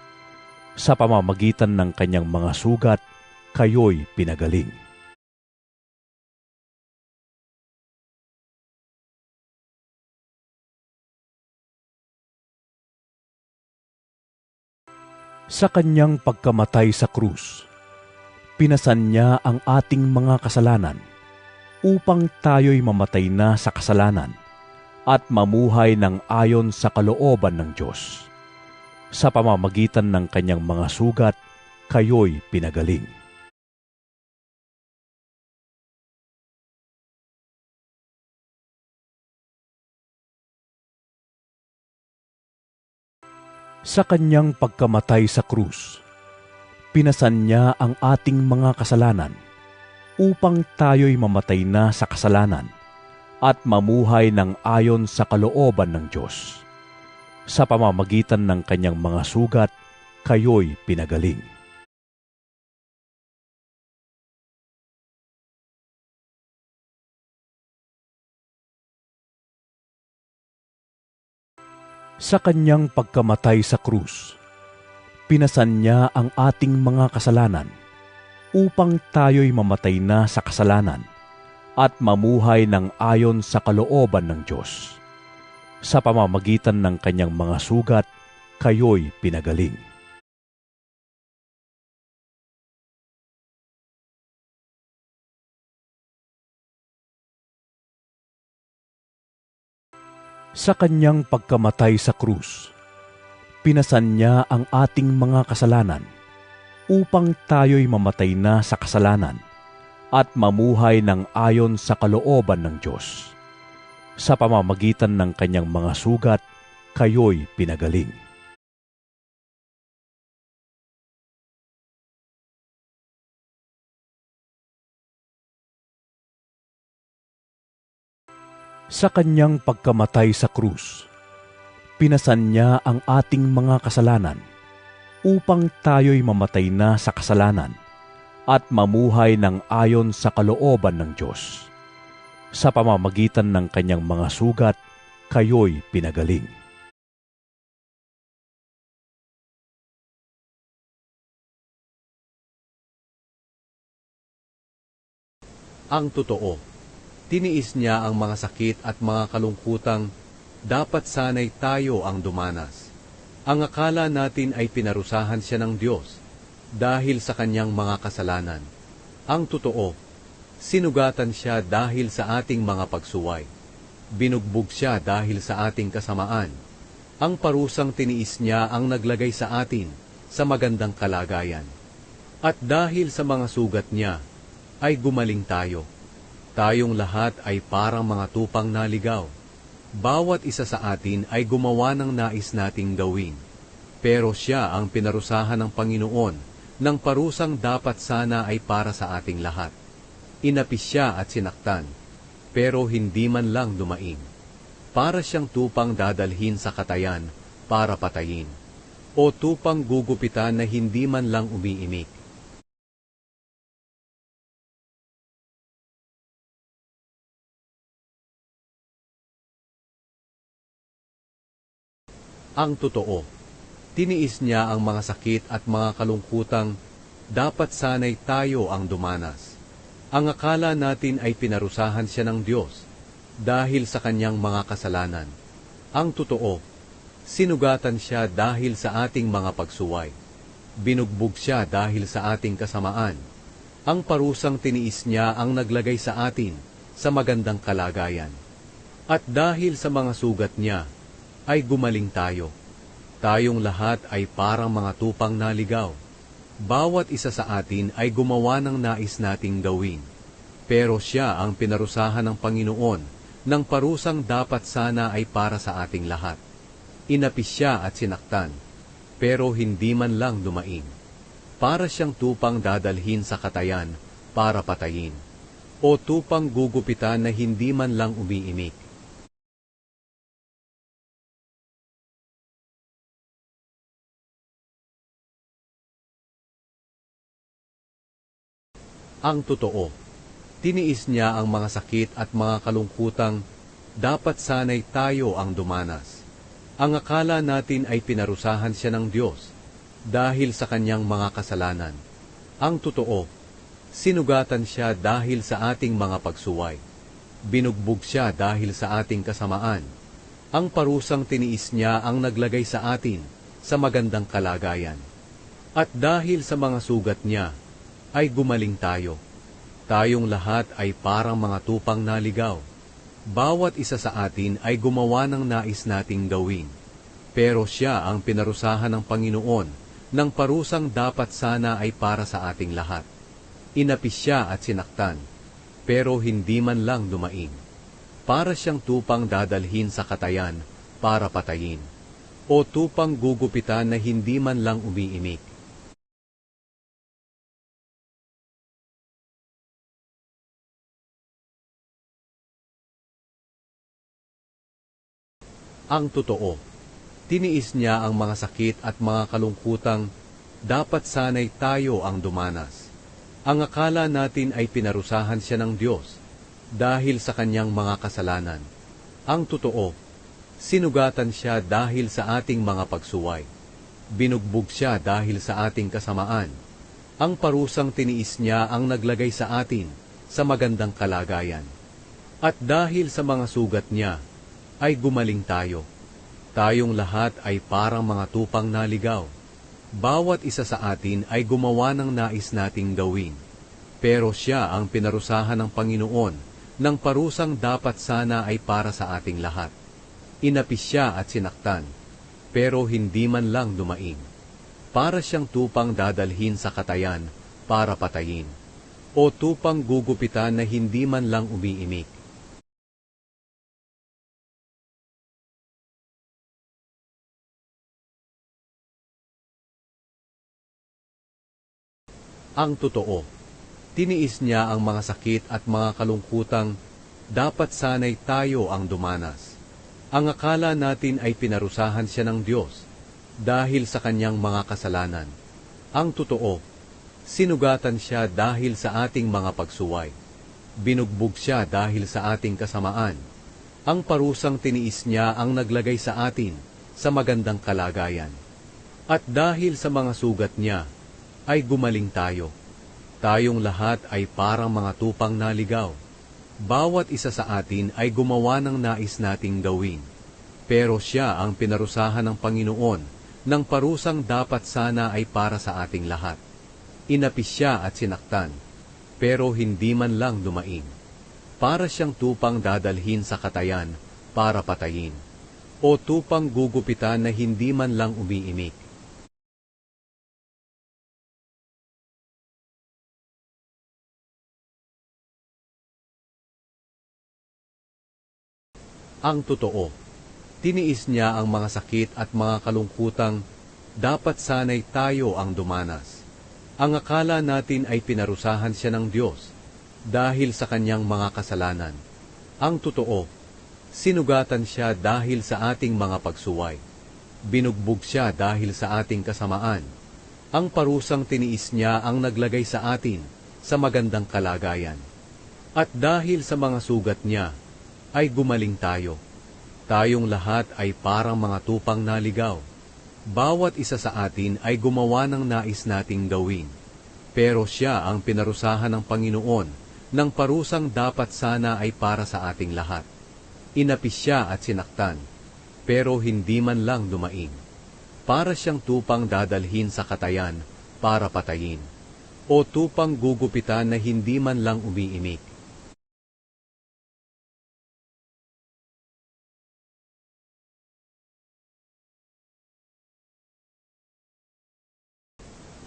Sa pamamagitan ng kanyang mga sugat, kayo'y pinagaling. Sa kanyang pagkamatay sa krus, pinasan niya ang ating mga kasalanan upang tayo'y mamatay na sa kasalanan at mamuhay ng ayon sa kalooban ng Diyos. Sa pamamagitan ng kanyang mga sugat, kayo'y pinagaling. Sa kanyang pagkamatay sa krus, pinasan niya ang ating mga kasalanan upang tayo'y mamatay na sa kasalanan at mamuhay ng ayon sa kalooban ng Diyos. Sa pamamagitan ng kanyang mga sugat, kayo'y pinagaling. Sa kanyang pagkamatay sa krus, pinasan niya ang ating mga kasalanan upang tayo'y mamatay na sa kasalanan at mamuhay ng ayon sa kalooban ng Diyos. Sa pamamagitan ng kanyang mga sugat, kayo'y pinagaling. Sa kanyang pagkamatay sa krus, pinasan niya ang ating mga kasalanan upang tayo'y mamatay na sa kasalanan at mamuhay ng ayon sa kalooban ng Diyos. Sa pamamagitan ng kanyang mga sugat, kayo'y pinagaling. Sa kanyang pagkamatay sa krus, pinasan niya ang ating mga kasalanan upang tayo'y mamatay na sa kasalanan at mamuhay ng ayon sa kalooban ng Diyos. Sa pamamagitan ng kanyang mga sugat, kayo'y pinagaling. Ang totoo, tiniis niya ang mga sakit at mga kalungkutang dapat sanay tayo ang dumanas. Ang akala natin ay pinarusahan siya ng Diyos dahil sa kanyang mga kasalanan. Ang totoo, sinugatan siya dahil sa ating mga pagsuway. Binugbog siya dahil sa ating kasamaan. Ang parusang tiniis niya ang naglagay sa atin sa magandang kalagayan. At dahil sa mga sugat niya, ay gumaling tayo. Tayong lahat ay parang mga tupang naligaw. Bawat isa sa atin ay gumawa ng nais nating gawin. Pero siya ang pinarusahan ng Panginoon ng parusang dapat sana ay para sa ating lahat. Inapis siya at sinaktan, pero hindi man lang dumain. Para siyang tupang dadalhin sa katayan para patayin, o tupang gugupitan na hindi man lang umiimik. Ang totoo, tiniis niya ang mga sakit at mga kalungkutang dapat sanay tayo ang dumanas. Ang akala natin ay pinarusahan siya ng Diyos dahil sa kanyang mga kasalanan. Ang totoo, sinugatan siya dahil sa ating mga pagsuway. Binugbog siya dahil sa ating kasamaan. Ang parusang tiniis niya ang naglagay sa atin sa magandang kalagayan. At dahil sa mga sugat niya, ay gumaling tayo. Tayong lahat ay parang mga tupang naligaw. Bawat isa sa atin ay gumawa ng nais nating gawin. Pero siya ang pinarusahan ng Panginoon ng parusang dapat sana ay para sa ating lahat. Inapis siya at sinaktan, pero hindi man lang dumain. Para siyang tupang dadalhin sa katayan para patayin, o tupang gugupitan na hindi man lang umiimik. Ang totoo, tiniis niya ang mga sakit at mga kalungkutang dapat sanay tayo ang dumanas. Ang akala natin ay pinarusahan siya ng Diyos dahil sa kanyang mga kasalanan. Ang totoo, Sinugatan siya dahil sa ating mga pagsuway. Binugbog siya dahil sa ating kasamaan. Ang parusang tiniis niya ang naglagay sa atin sa magandang kalagayan. At dahil sa mga sugat niya, ay gumaling tayo. Tayong lahat ay parang mga tupang naligaw. Bawat isa sa atin ay gumawa ng nais nating gawin. Pero siya ang pinarusahan ng Panginoon ng parusang dapat sana ay para sa ating lahat. Inapis siya at sinaktan, pero hindi man lang dumaing. Para siyang tupang dadalhin sa katayan para patayin, o tupang gugupitan na hindi man lang umiimik. Ang totoo, tiniis niya ang mga sakit at mga kalungkutang dapat sanay tayo ang dumanas. Ang akala natin ay pinarusahan siya ng Diyos dahil sa kanyang mga kasalanan. Ang totoo, sinugatan siya dahil sa ating mga pagsuway. Binugbog siya dahil sa ating kasamaan. Ang parusang tiniis niya ang naglagay sa atin sa magandang kalagayan. At dahil sa mga sugat niya, ay gumaling tayo. Tayong lahat ay parang mga tupang naligaw. Bawat isa sa atin ay gumawa ng nais nating gawin. Pero siya ang pinarusahan ng Panginoon ng parusang dapat sana ay para sa ating lahat. Inapis siya at sinaktan, pero hindi man lang dumaing. Para siyang tupang dadalhin sa katayan para patayin, o tupang gugupitan na hindi man lang umiimik. Ang totoo, tiniis niya ang mga sakit at mga kalungkutang dapat sanay tayo ang dumanas. Ang akala natin ay pinarusahan siya ng Diyos dahil sa kanyang mga kasalanan. Ang totoo, sinugatan siya dahil sa ating mga pagsuway. Binugbog siya dahil sa ating kasamaan. Ang parusang tiniis niya ang naglagay sa atin sa magandang kalagayan. At dahil sa mga sugat niya, ay gumaling tayo. Tayong lahat ay parang mga tupang naligaw. Bawat isa sa atin ay gumawa ng nais nating gawin. Pero siya ang pinarusahan ng Panginoon ng parusang dapat sana ay para sa ating lahat. Inapis siya at sinaktan, pero hindi man lang dumaing. Para siyang tupang dadalhin sa katayan para patayin, o tupang gugupitan na hindi man lang umiimik. Ang totoo, tiniis niya ang mga sakit at mga kalungkutang dapat sanay tayo ang dumanas. Ang akala natin ay pinarusahan siya ng Diyos dahil sa kanyang mga kasalanan. Ang totoo, sinugatan siya dahil sa ating mga pagsuway. Binugbog siya dahil sa ating kasamaan. Ang parusang tiniis niya ang naglagay sa atin sa magandang kalagayan. At dahil sa mga sugat niya, ay gumaling tayo. Tayong lahat ay parang mga tupang naligaw. Bawat isa sa atin ay gumawa ng nais nating gawin. Pero siya ang pinarusahan ng Panginoon ng parusang dapat sana ay para sa ating lahat. Inapis siya at sinaktan, pero hindi man lang dumaing. Para siyang tupang dadalhin sa katayan para patayin, o tupang gugupitan na hindi man lang umiimik.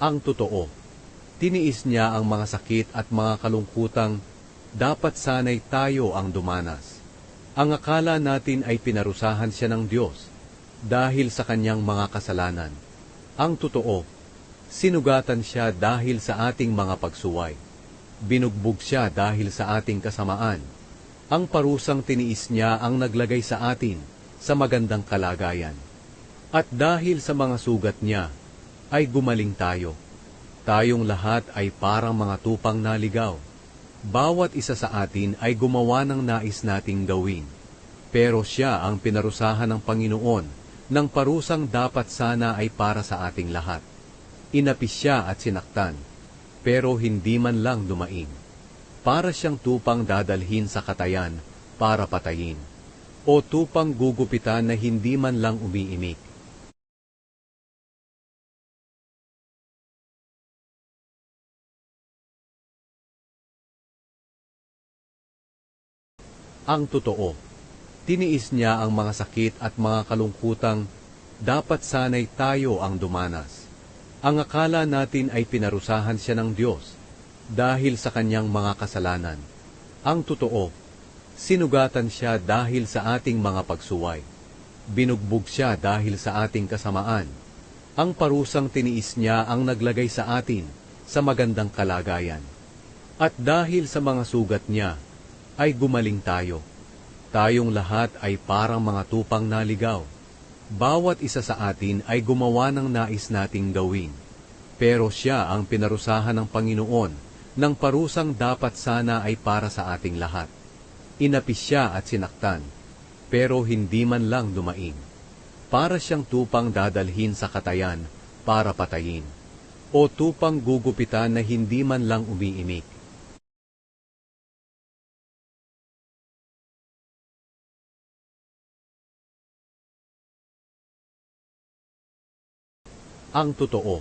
Ang totoo, tiniis niya ang mga sakit at mga kalungkutang dapat sanay tayo ang dumanas. Ang akala natin ay pinarusahan siya ng Diyos dahil sa kanyang mga kasalanan. Ang totoo, sinugatan siya dahil sa ating mga pagsuway. Binugbog siya dahil sa ating kasamaan. Ang parusang tiniis niya ang naglagay sa atin sa magandang kalagayan. At dahil sa mga sugat niya, ay gumaling tayo. Tayong lahat ay parang mga tupang naligaw. Bawat isa sa atin ay gumawa ng nais nating gawin. Pero siya ang pinarusahan ng Panginoon ng parusang dapat sana ay para sa ating lahat. Inapis siya at sinaktan, pero hindi man lang dumaing. Para siyang tupang dadalhin sa katayan para patayin, o tupang gugupitan na hindi man lang umiimik. Ang totoo, tiniis niya ang mga sakit at mga kalungkutang dapat sanay tayo ang dumanas. Ang akala natin ay pinarusahan siya ng Diyos dahil sa kanyang mga kasalanan. Ang totoo, sinugatan siya dahil sa ating mga pagsuway. Binugbog siya dahil sa ating kasamaan. Ang parusang tiniis niya ang naglagay sa atin sa magandang kalagayan. At dahil sa mga sugat niya, ay gumaling tayo. Tayong lahat ay parang mga tupang naligaw. Bawat isa sa atin ay gumawa ng nais nating gawin. Pero siya ang pinarusahan ng Panginoon ng parusang dapat sana ay para sa ating lahat. Inapis siya at sinaktan, pero hindi man lang dumaing. Para siyang tupang dadalhin sa katayan para patayin, o tupang gugupitan na hindi man lang umiimik. Ang totoo,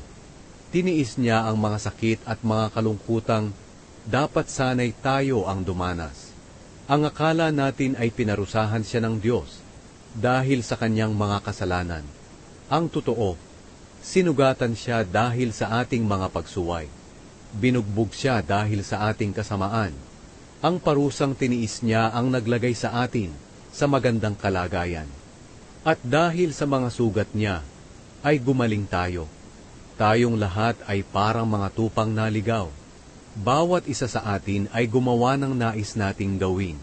tiniis niya ang mga sakit at mga kalungkutang dapat sanay tayo ang dumanas. Ang akala natin ay pinarusahan siya ng Diyos dahil sa kanyang mga kasalanan. Ang totoo, sinugatan siya dahil sa ating mga pagsuway. Binugbog siya dahil sa ating kasamaan. Ang parusang tiniis niya ang naglagay sa atin sa magandang kalagayan. At dahil sa mga sugat niya, ay gumaling tayo. Tayong lahat ay parang mga tupang naligaw. Bawat isa sa atin ay gumawa ng nais nating gawin.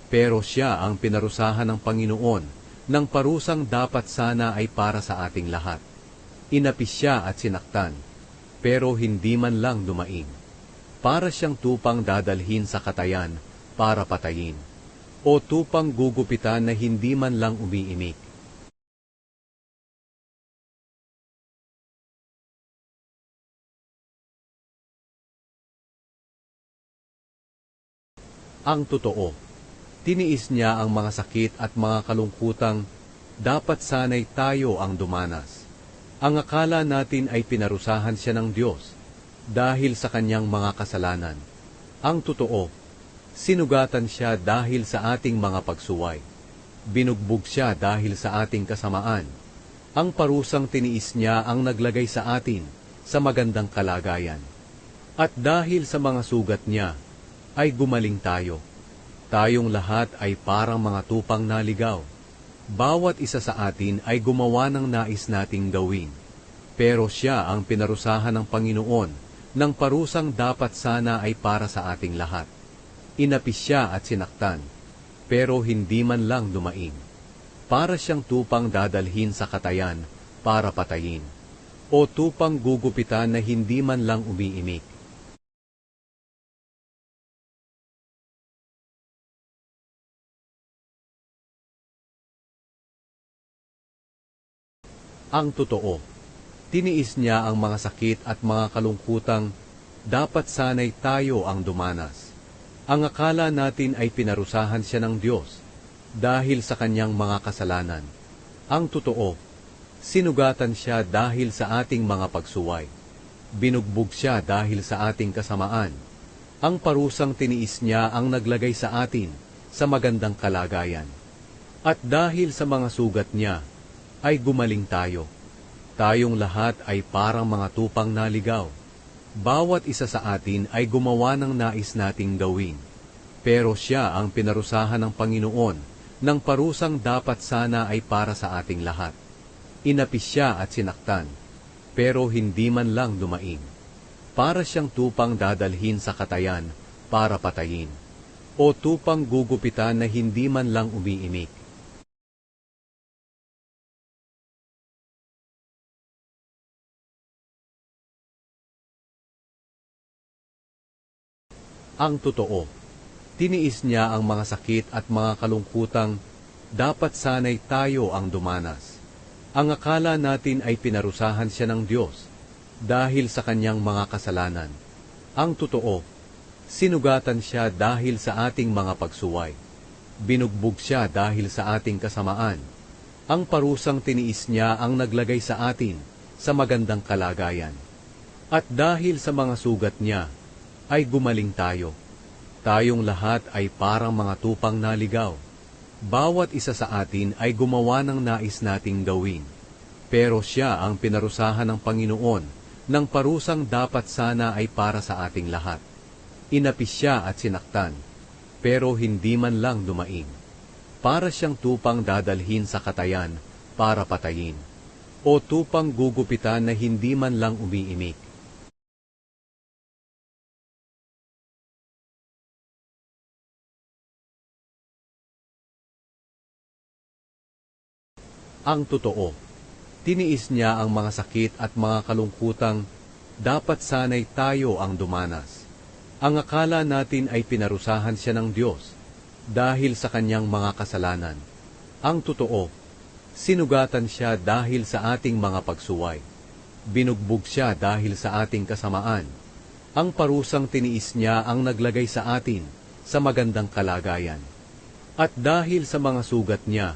Pero siya ang pinarusahan ng Panginoon ng parusang dapat sana ay para sa ating lahat. Inapis siya at sinaktan, pero hindi man lang dumaing. Para siyang tupang dadalhin sa katayan para patayin, o tupang gugupitan na hindi man lang umiimik. Ang totoo, tiniis niya ang mga sakit at mga kalungkutang dapat sanay tayo ang dumanas. Ang akala natin ay pinarusahan siya ng Diyos dahil sa kanyang mga kasalanan. Ang totoo, sinugatan siya dahil sa ating mga pagsuway. Binugbog siya dahil sa ating kasamaan. Ang parusang tiniis niya ang naglagay sa atin sa magandang kalagayan. At dahil sa mga sugat niya, ay gumaling tayo. Tayong lahat ay parang mga tupang naligaw. Bawat isa sa atin ay gumawa ng nais nating gawin. Pero siya ang pinarusahan ng Panginoon ng parusang dapat sana ay para sa ating lahat. Inapis siya at sinaktan, pero hindi man lang dumaing. Para siyang tupang dadalhin sa katayan para patayin, o tupang gugupitan na hindi man lang umiimik. Ang totoo, tiniis niya ang mga sakit at mga kalungkutang dapat sanay tayo ang dumanas. Ang akala natin ay pinarusahan siya ng Diyos dahil sa kanyang mga kasalanan. Ang totoo, sinugatan siya dahil sa ating mga pagsuway. Binugbog siya dahil sa ating kasamaan. Ang parusang tiniis niya ang naglagay sa atin sa magandang kalagayan. At dahil sa mga sugat niya, ay gumaling tayo. Tayong lahat ay parang mga tupang naligaw. Bawat isa sa atin ay gumawa ng nais nating gawin. Pero siya ang pinarusahan ng Panginoon ng parusang dapat sana ay para sa ating lahat. Inapis siya at sinaktan, pero hindi man lang dumaing. Para siyang tupang dadalhin sa katayan para patayin, o tupang gugupitan na hindi man lang umiimik. Ang totoo, tiniis niya ang mga sakit at mga kalungkutang dapat sanay tayo ang dumanas. Ang akala natin ay pinarusahan siya ng Diyos dahil sa kanyang mga kasalanan. Ang totoo, sinugatan siya dahil sa ating mga pagsuway. Binugbog siya dahil sa ating kasamaan. Ang parusang tiniis niya ang naglagay sa atin sa magandang kalagayan. At dahil sa mga sugat niya, ay gumaling tayo. Tayong lahat ay parang mga tupang naligaw. Bawat isa sa atin ay gumawa ng nais nating gawin. Pero siya ang pinarusahan ng Panginoon ng parusang dapat sana ay para sa ating lahat. Inapis siya at sinaktan, pero hindi man lang dumaing. Para siyang tupang dadalhin sa katayan para patayin, o tupang gugupitan na hindi man lang umiimik. Ang totoo, tiniis niya ang mga sakit at mga kalungkutang dapat sanay tayo ang dumanas. Ang akala natin ay pinarusahan siya ng Diyos dahil sa kanyang mga kasalanan. Ang totoo, sinugatan siya dahil sa ating mga pagsuway. Binugbog siya dahil sa ating kasamaan. Ang parusang tiniis niya ang naglagay sa atin sa magandang kalagayan. At dahil sa mga sugat niya,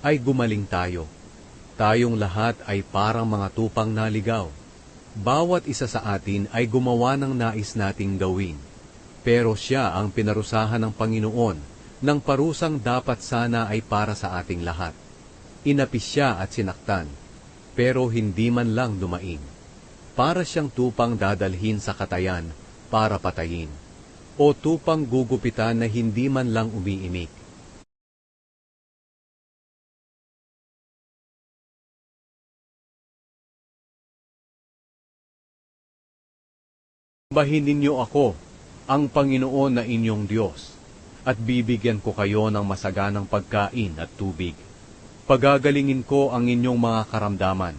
ay gumaling tayo. Tayong lahat ay parang mga tupang naligaw. Bawat isa sa atin ay gumawa ng nais nating gawin. Pero siya ang pinarusahan ng Panginoon ng parusang dapat sana ay para sa ating lahat. Inapis siya at sinaktan, pero hindi man lang dumaing. Para siyang tupang dadalhin sa katayan para patayin, o tupang gugupitan na hindi man lang umiimik. Bahin ninyo ako, ang Panginoon na inyong Diyos, at bibigyan ko kayo ng masaganang pagkain at tubig. Pagagalingin ko ang inyong mga karamdaman.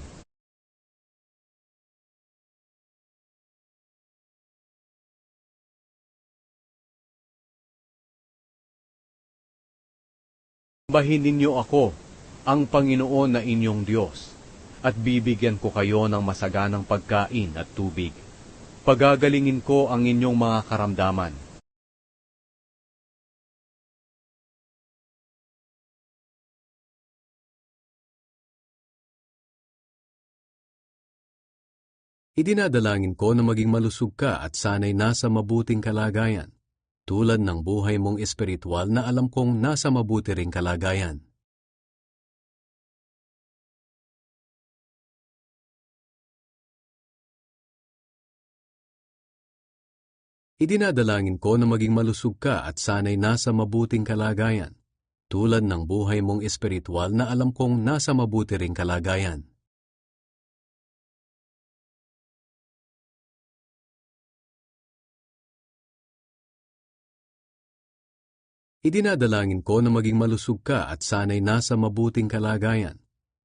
Bahin ninyo ako, ang Panginoon na inyong Diyos, at bibigyan ko kayo ng masaganang pagkain at tubig. Pagagalingin ko ang inyong mga karamdaman. Idinadalangin ko na maging malusog ka at sana'y nasa mabuting kalagayan, tulad ng buhay mong espiritual na alam kong nasa mabuti ring kalagayan. Idinadalangin ko na maging malusog ka at sana'y nasa mabuting kalagayan, tulad ng buhay mong espiritual na alam kong nasa mabuti ring kalagayan. Idinadalangin ko na maging malusog ka at sana'y nasa mabuting kalagayan,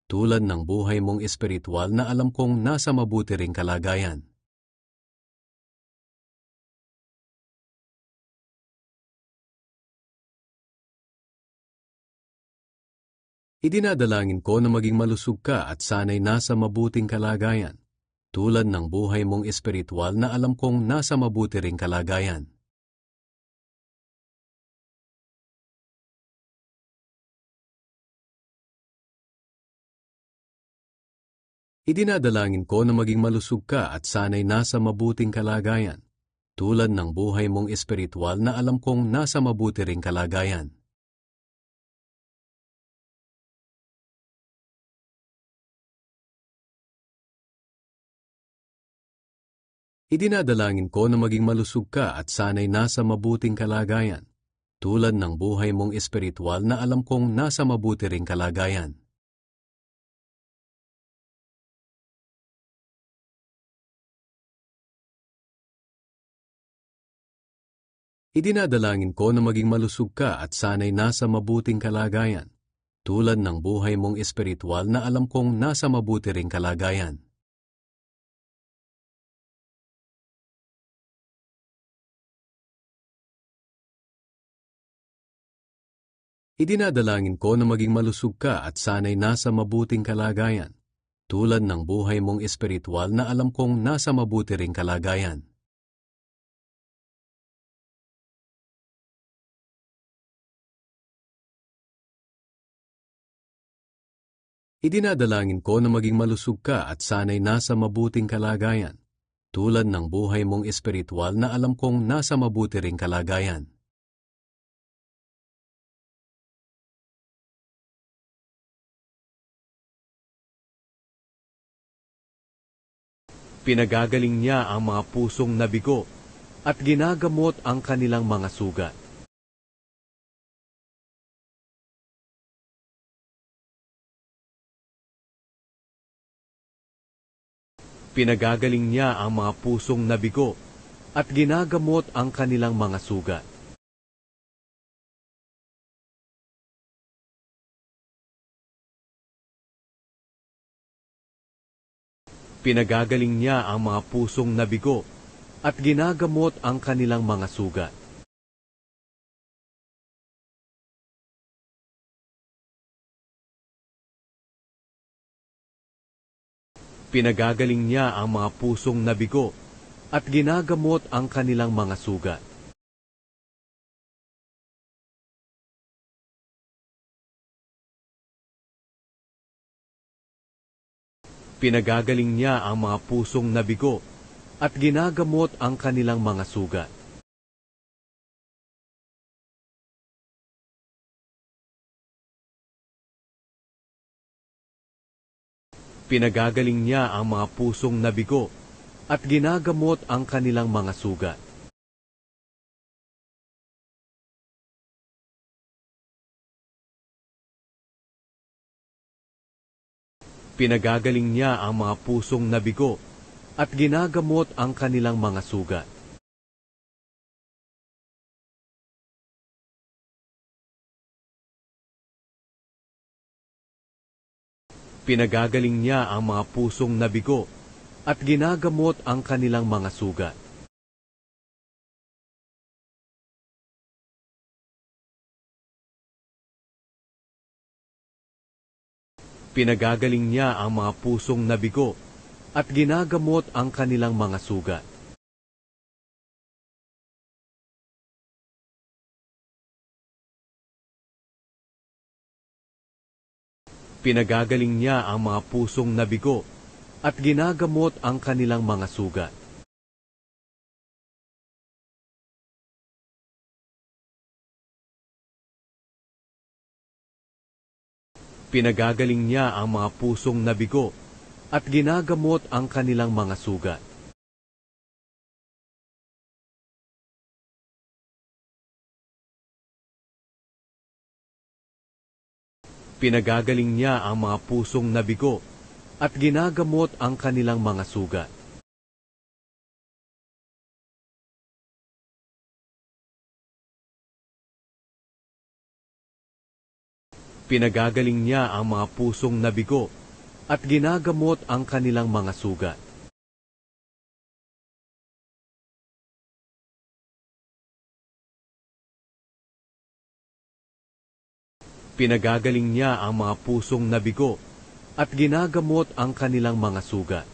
tulad ng buhay mong espiritual na alam kong nasa mabuti ring kalagayan. Idinadalangin ko na maging malusog ka at sana'y nasa mabuting kalagayan, tulad ng buhay mong espiritual na alam kong nasa mabuti ring kalagayan. Idinadalangin ko na maging malusog ka at sana'y nasa mabuting kalagayan, tulad ng buhay mong espiritual na alam kong nasa mabuti ring kalagayan. Idinadalangin ko na maging malusog ka at sana'y nasa mabuting kalagayan, tulad ng buhay mong espiritual na alam kong nasa mabuti ring kalagayan. Idinadalangin ko na maging malusog ka at sana'y nasa mabuting kalagayan, tulad ng buhay mong espiritual na alam kong nasa mabuti ring kalagayan. Idinadalangin ko na maging malusog ka at sana'y nasa mabuting kalagayan, tulad ng buhay mong espiritual na alam kong nasa mabuti ring kalagayan. Idinadalangin ko na maging malusog ka at sana'y nasa mabuting kalagayan, tulad ng buhay mong espiritual na alam kong nasa mabuti ring kalagayan. Pinagagaling niya ang mga pusong nabigo at ginagamot ang kanilang mga sugat. Pinagagaling niya ang mga pusong nabigo at ginagamot ang kanilang mga sugat. Pinagagaling niya ang mga pusong nabigo at ginagamot ang kanilang mga sugat. Pinagagaling niya ang mga pusong nabigo at ginagamot ang kanilang mga sugat. Pinagagaling niya ang mga pusong nabigo at ginagamot ang kanilang mga sugat. Pinagagaling niya ang mga pusong nabigo at ginagamot ang kanilang mga sugat. Pinagagaling niya ang mga pusong nabigo at ginagamot ang kanilang mga sugat. Pinagagaling niya ang mga pusong nabigo at ginagamot ang kanilang mga sugat. Pinagagaling niya ang mga pusong nabigo at ginagamot ang kanilang mga sugat. Pinagagaling niya ang mga pusong nabigo at ginagamot ang kanilang mga sugat. Pinagagaling niya ang mga pusong nabigo at ginagamot ang kanilang mga sugat. Pinagagaling niya ang mga pusong nabigo at ginagamot ang kanilang mga sugat. Pinagagaling niya ang mga pusong nabigo at ginagamot ang kanilang mga sugat. Pinagagaling niya ang mga pusong nabigo at ginagamot ang kanilang mga sugat.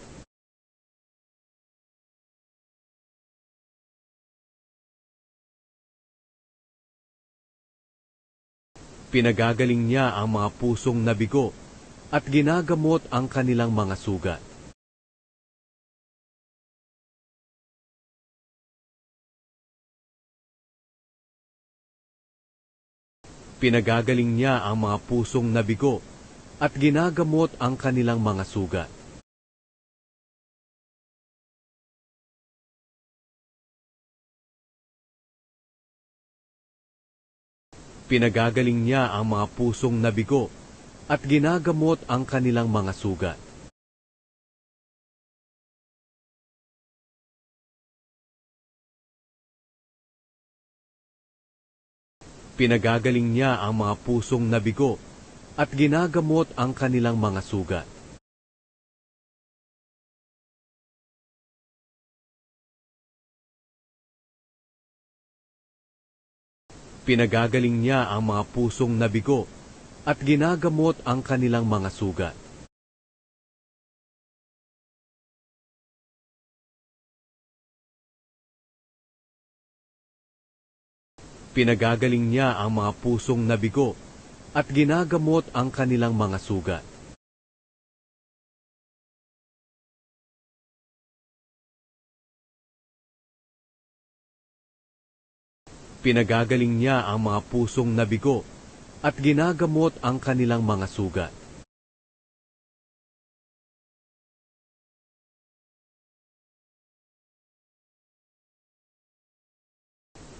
Pinagagaling niya ang mga pusong nabigo at ginagamot ang kanilang mga sugat. Pinagagaling niya ang mga pusong nabigo at ginagamot ang kanilang mga sugat. Pinagagaling niya ang mga pusong nabigo at ginagamot ang kanilang mga sugat. Pinagagaling niya ang mga pusong nabigo at ginagamot ang kanilang mga sugat. Pinagagaling niya ang mga pusong nabigo at ginagamot ang kanilang mga sugat. Pinagagaling niya ang mga pusong nabigo at ginagamot ang kanilang mga sugat. Pinagagaling niya ang mga pusong nabigo at ginagamot ang kanilang mga sugat.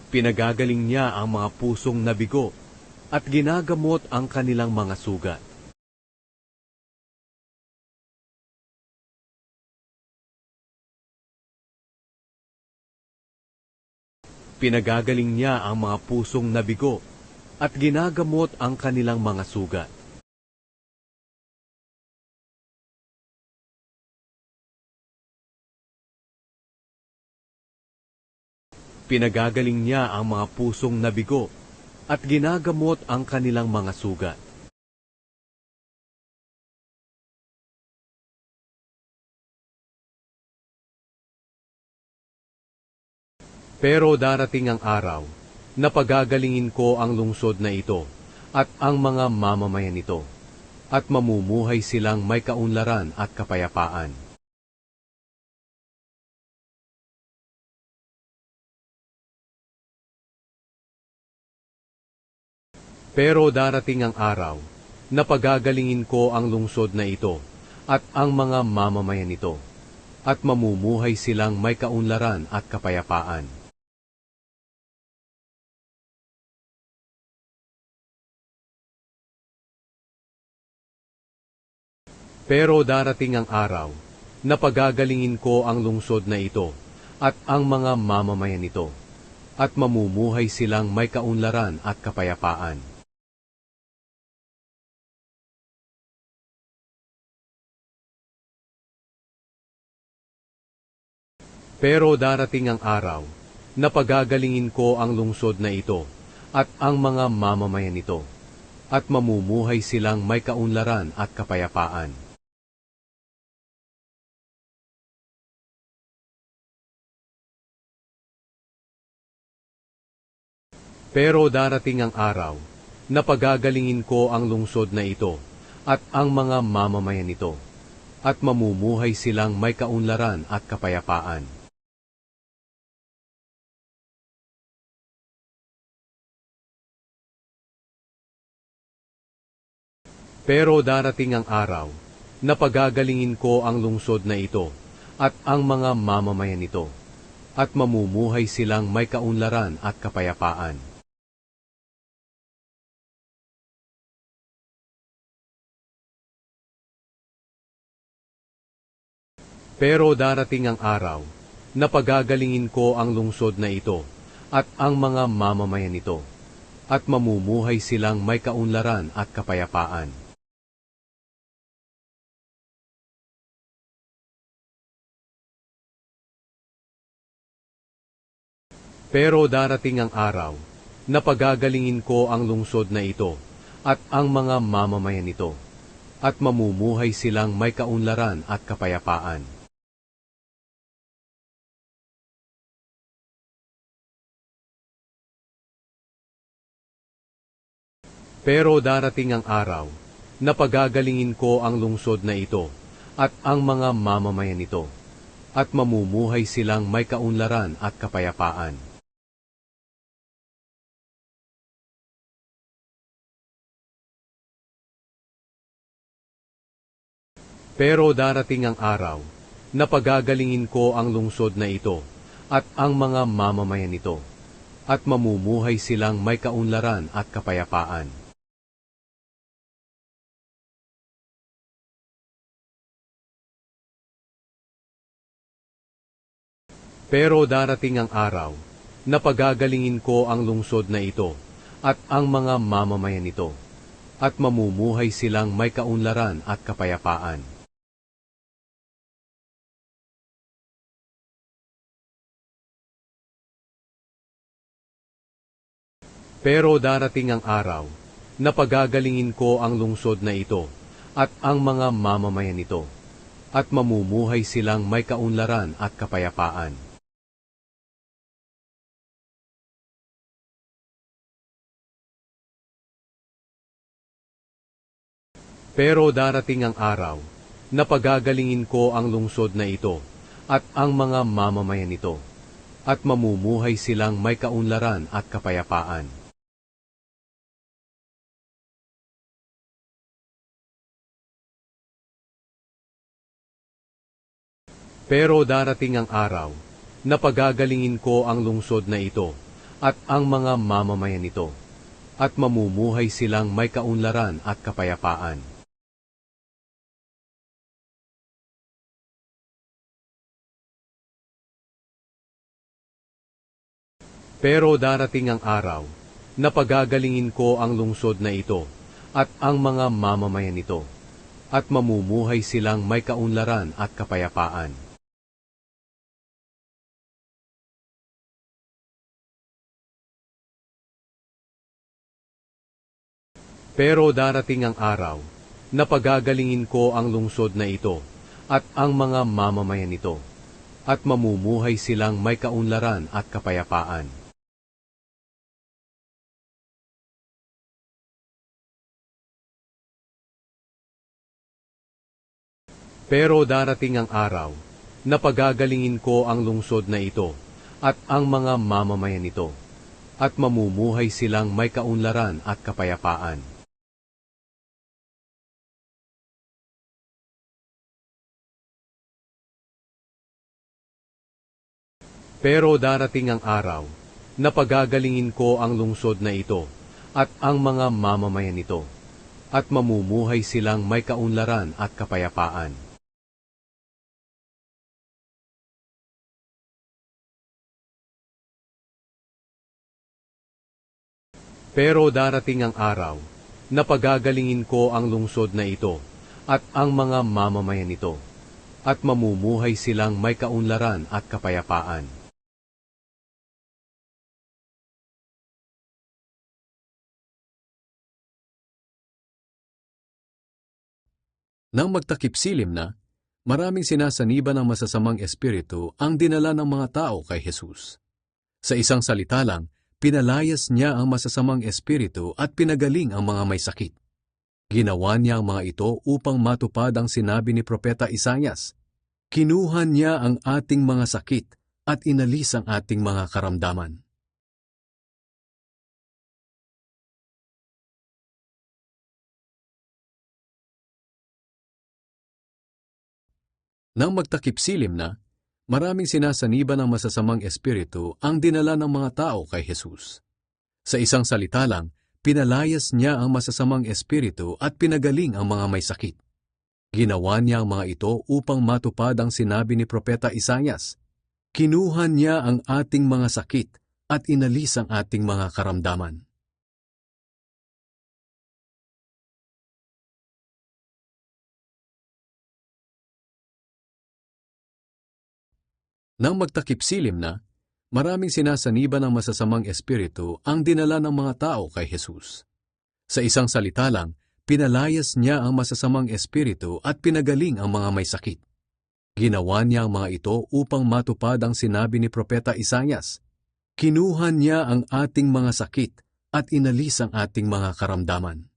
Pinagagaling niya ang mga pusong nabigo at ginagamot ang kanilang mga sugat. Pinagagaling niya ang mga pusong nabigo at ginagamot ang kanilang mga sugat. Pinagagaling niya ang mga pusong nabigo at ginagamot ang kanilang mga sugat. Pero darating ang araw na pagagalingin ko ang lungsod na ito at ang mga mamamayan nito, at mamumuhay silang may kaunlaran at kapayapaan. Pero darating ang araw na pagagalingin ko ang lungsod na ito at ang mga mamamayan nito, at mamumuhay silang may kaunlaran at kapayapaan. Pero darating ang araw na pagagalingin ko ang lungsod na ito at ang mga mamamayan nito, at mamumuhay silang may kaunlaran at kapayapaan. Pero darating ang araw na pagagalingin ko ang lungsod na ito at ang mga mamamayan nito, at mamumuhay silang may kaunlaran at kapayapaan. Pero darating ang araw na pagagalingin ko ang lungsod na ito at ang mga mamamayan nito, at mamumuhay silang may kaunlaran at kapayapaan. Pero darating ang araw na pagagalingin ko ang lungsod na ito at ang mga mamamayan nito, at mamumuhay silang may kaunlaran at kapayapaan. Pero darating ang araw na pagagalingin ko ang lungsod na ito at ang mga mamamayan nito, at mamumuhay silang may kaunlaran at kapayapaan. Pero darating ang araw na pagagalingin ko ang lungsod na ito at ang mga mamamayan nito, at mamumuhay silang may kaunlaran at kapayapaan. Pero darating ang araw na pagagalingin ko ang lungsod na ito at ang mga mamamayan nito, at mamumuhay silang may kaunlaran at kapayapaan. Pero darating ang araw na pagagalingin ko ang lungsod na ito at ang mga mamamayan nito, at mamumuhay silang may kaunlaran at kapayapaan. Pero darating ang araw na pagagalingin ko ang lungsod na ito at ang mga mamamayan nito, at mamumuhay silang may kaunlaran at kapayapaan. Pero darating ang araw na pagagalingin ko ang lungsod na ito at ang mga mamamayan nito, at mamumuhay silang may kaunlaran at kapayapaan. Pero darating ang araw na pagagalingin ko ang lungsod na ito at ang mga mamamayan nito, at mamumuhay silang may kaunlaran at kapayapaan. Pero darating ang araw na pagagalingin ko ang lungsod na ito at ang mga mamamayan nito, at mamumuhay silang may kaunlaran at kapayapaan. Pero darating ang araw na pagagalingin ko ang lungsod na ito at ang mga mamamayan nito, at mamumuhay silang may kaunlaran at kapayapaan. Pero darating ang araw na pagagalingin ko ang lungsod na ito at ang mga mamamayan nito, at mamumuhay silang may kaunlaran at kapayapaan. Pero darating ang araw na pagagalingin ko ang lungsod na ito at ang mga mamamayan nito, at mamumuhay silang may kaunlaran at kapayapaan. Pero darating ang araw na pagagalingin ko ang lungsod na ito at ang mga mamamayan nito, at mamumuhay silang may kaunlaran at kapayapaan. Pero darating ang araw na pagagalingin ko ang lungsod na ito at ang mga mamamayan nito, at mamumuhay silang may kaunlaran at kapayapaan. Nang magtakip-silim na, maraming sinasaniba ng masasamang espiritu ang dinala ng mga tao kay Jesus. Sa isang salita lang, pinalayas niya ang masasamang espiritu at pinagaling ang mga may sakit. Ginawa niya ang mga ito upang matupad ang sinabi ni Propeta Isaias. Kinuha niya ang ating mga sakit at inalis ang ating mga karamdaman. Nang magtakip-silim na, maraming sinasaniba ng masasamang espiritu ang dinala ng mga tao kay Jesus. Sa isang salita lang, pinalayas niya ang masasamang espiritu at pinagaling ang mga may sakit. Ginawa niya ang mga ito upang matupad ang sinabi ni Propeta Isaias. Kinuha niya ang ating mga sakit at inalis ang ating mga karamdaman. Nang magtakip-silim na, maraming sinasaniba ng masasamang espiritu ang dinala ng mga tao kay Jesus. Sa isang salita lang, pinalayas niya ang masasamang espiritu at pinagaling ang mga may sakit. Ginawa niya ang mga ito upang matupad ang sinabi ni Propeta Isaias. Kinuha niya ang ating mga sakit at inalis ang ating mga karamdaman.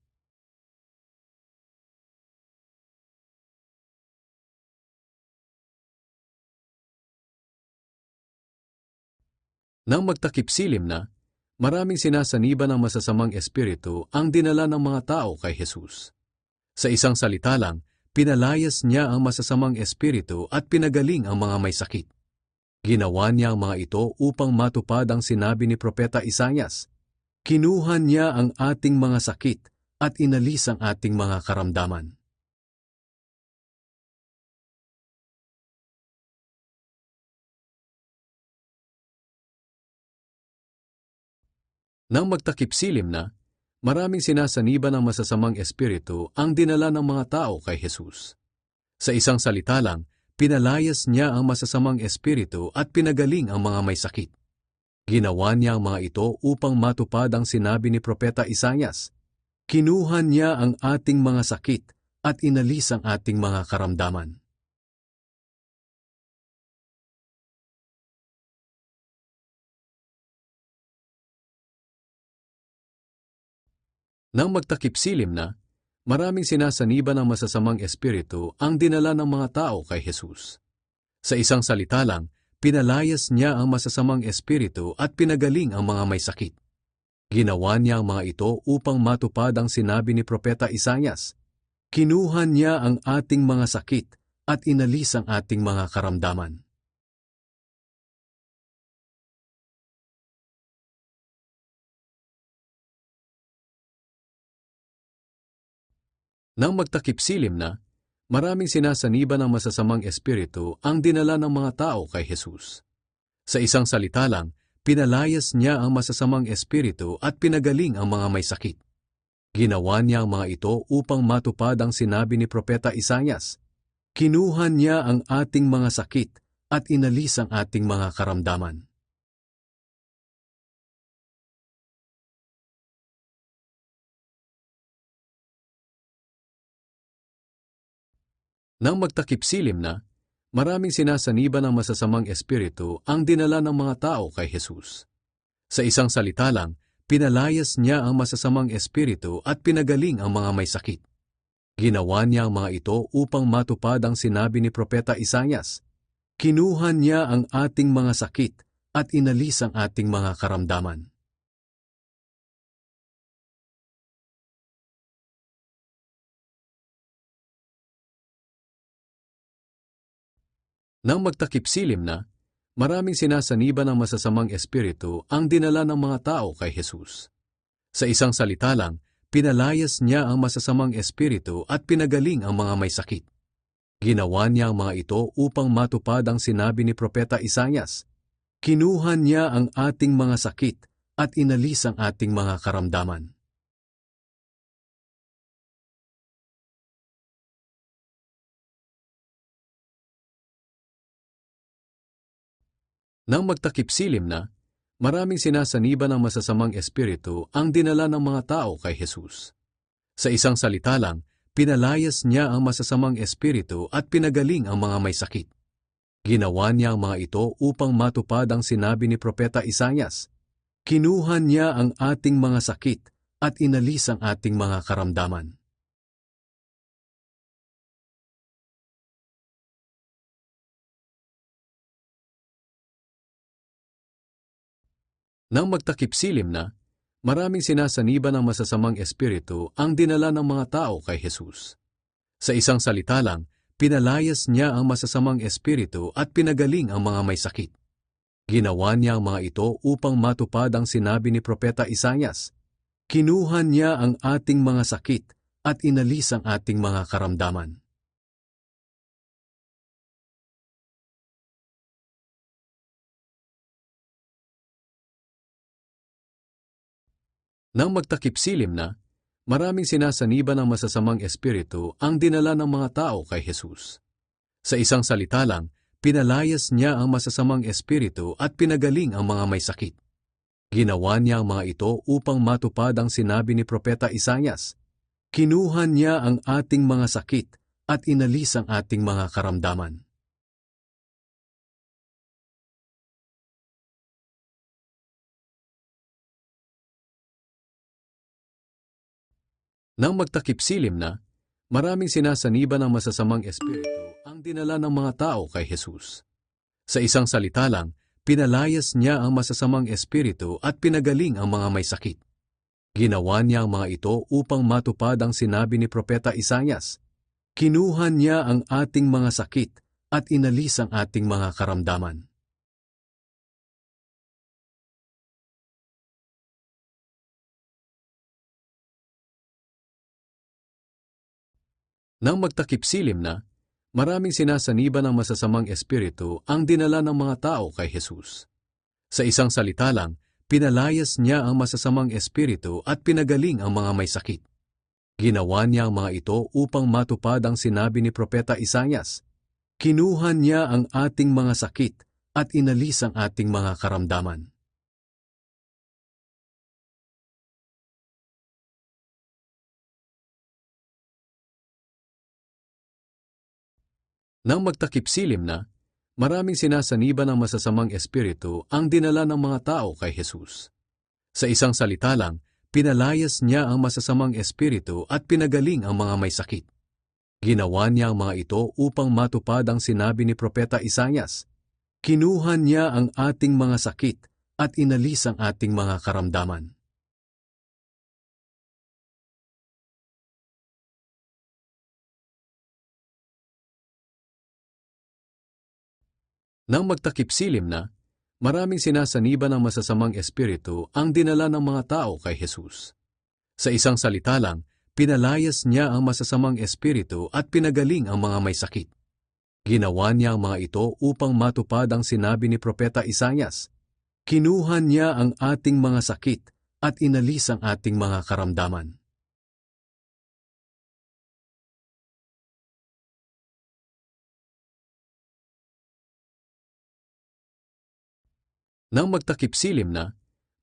Nang magtakip-silim na, maraming sinasaniba ng masasamang espiritu ang dinala ng mga tao kay Jesus. Sa isang salita lang, pinalayas niya ang masasamang espiritu at pinagaling ang mga may sakit. Ginawa niya ang mga ito upang matupad ang sinabi ni Propeta Isaias. Kinuha niya ang ating mga sakit at inalis ang ating mga karamdaman. Nang magtakip-silim na, maraming sinasaniba ng masasamang espiritu ang dinala ng mga tao kay Jesus. Sa isang salita lang, pinalayas niya ang masasamang espiritu at pinagaling ang mga may sakit. Ginawa niya ang mga ito upang matupad ang sinabi ni Propeta Isaias. Kinuha niya ang ating mga sakit at inalis ang ating mga karamdaman. Nang magtakip-silim na, maraming sinasaniba ng masasamang espiritu ang dinala ng mga tao kay Jesus. Sa isang salita lang, pinalayas niya ang masasamang espiritu at pinagaling ang mga may sakit. Ginawa niya ang mga ito upang matupad ang sinabi ni Propeta Isaias. Kinuha niya ang ating mga sakit at inalis ang ating mga karamdaman. Nang magtakip silim na, maraming sinasaniba ng masasamang espiritu ang dinala ng mga tao kay Jesus. Sa isang salita lang, pinalayas niya ang masasamang espiritu at pinagaling ang mga may sakit. Ginawa niya ang mga ito upang matupad ang sinabi ni Propeta Isaias. Kinuha niya ang ating mga sakit at inalis ang ating mga karamdaman. Nang magtakip silim na, maraming sinasaniba ng masasamang espiritu ang dinala ng mga tao kay Jesus. Sa isang salita lang, pinalayas niya ang masasamang espiritu at pinagaling ang mga may sakit. Ginawa niya ang mga ito upang matupad ang sinabi ni Propeta Isaias. Kinuha niya ang ating mga sakit at inalis ang ating mga karamdaman. Nang magtakip silim na, maraming sinasaniba ng masasamang espiritu ang dinala ng mga tao kay Jesus. Sa isang salita lang, pinalayas niya ang masasamang espiritu at pinagaling ang mga may sakit. Ginawa niya ang mga ito upang matupad ang sinabi ni Propeta Isaias. Kinuha niya ang ating mga sakit at inalis ang ating mga karamdaman. Nang magtakip silim na, maraming sinasaniba ng masasamang espiritu ang dinala ng mga tao kay Jesus. Sa isang salita lang, pinalayas niya ang masasamang espiritu at pinagaling ang mga may sakit. Ginawa niya ang mga ito upang matupad ang sinabi ni Propeta Isaias. Kinuha niya ang ating mga sakit at inalis ang ating mga karamdaman. Nang magtakip silim na, maraming sinasaniba ng masasamang espiritu ang dinala ng mga tao kay Jesus. Sa isang salita lang, pinalayas niya ang masasamang espiritu at pinagaling ang mga may sakit. Ginawa niya ang mga ito upang matupad ang sinabi ni Propeta Isaias. Kinuha niya ang ating mga sakit at inalis ang ating mga karamdaman. Nang magtakip silim na, maraming sinasaniba ng masasamang espiritu ang dinala ng mga tao kay Jesus. Sa isang salita lang, pinalayas niya ang masasamang espiritu at pinagaling ang mga may sakit. Ginawa niya ang mga ito upang matupad ang sinabi ni Propeta Isaias. Kinuha niya ang ating mga sakit at inalis ang ating mga karamdaman. Nang magtakip silim na, maraming sinasaniba ng masasamang espiritu ang dinala ng mga tao kay Jesus. Sa isang salita lang, pinalayas niya ang masasamang espiritu at pinagaling ang mga may sakit. Ginawa niya ang mga ito upang matupad ang sinabi ni Propeta Isaias. Kinuha niya ang ating mga sakit at inalis ang ating mga karamdaman. Nang magtakip silim na, maraming sinasaniba ng masasamang espiritu ang dinala ng mga tao kay Jesus. Sa isang salita lang, pinalayas niya ang masasamang espiritu at pinagaling ang mga may sakit. Ginawa niya ang mga ito upang matupad ang sinabi ni Propeta Isaias. Kinuha niya ang ating mga sakit at inalis ang ating mga karamdaman. Nang magtakip silim na, maraming sinasaniba ng masasamang espiritu ang dinala ng mga tao kay Jesus. Sa isang salita lang, pinalayas niya ang masasamang espiritu at pinagaling ang mga may sakit. Ginawa niya ang mga ito upang matupad ang sinabi ni Propeta Isaias. Kinuha niya ang ating mga sakit at inalis ang ating mga karamdaman. Nang magtakip silim na, maraming sinasaniba ng masasamang espiritu ang dinala ng mga tao kay Jesus. Sa isang salita lang, pinalayas niya ang masasamang espiritu at pinagaling ang mga may sakit. Ginawa niya ang mga ito upang matupad ang sinabi ni Propeta Isaias. Kinuha niya ang ating mga sakit at inalis ang ating mga karamdaman. Nang magtakip silim na,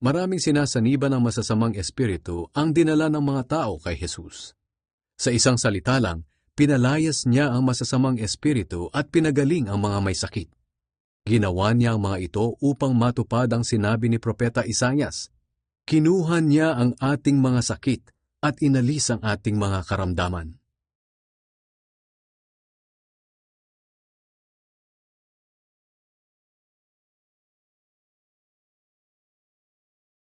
maraming sinasaniba ng masasamang espiritu ang dinala ng mga tao kay Jesus. Sa isang salita lang, pinalayas niya ang masasamang espiritu at pinagaling ang mga may sakit. Ginawa niya ang mga ito upang matupad ang sinabi ni Propeta Isaias. Kinuha niya ang ating mga sakit at inalis ang ating mga karamdaman.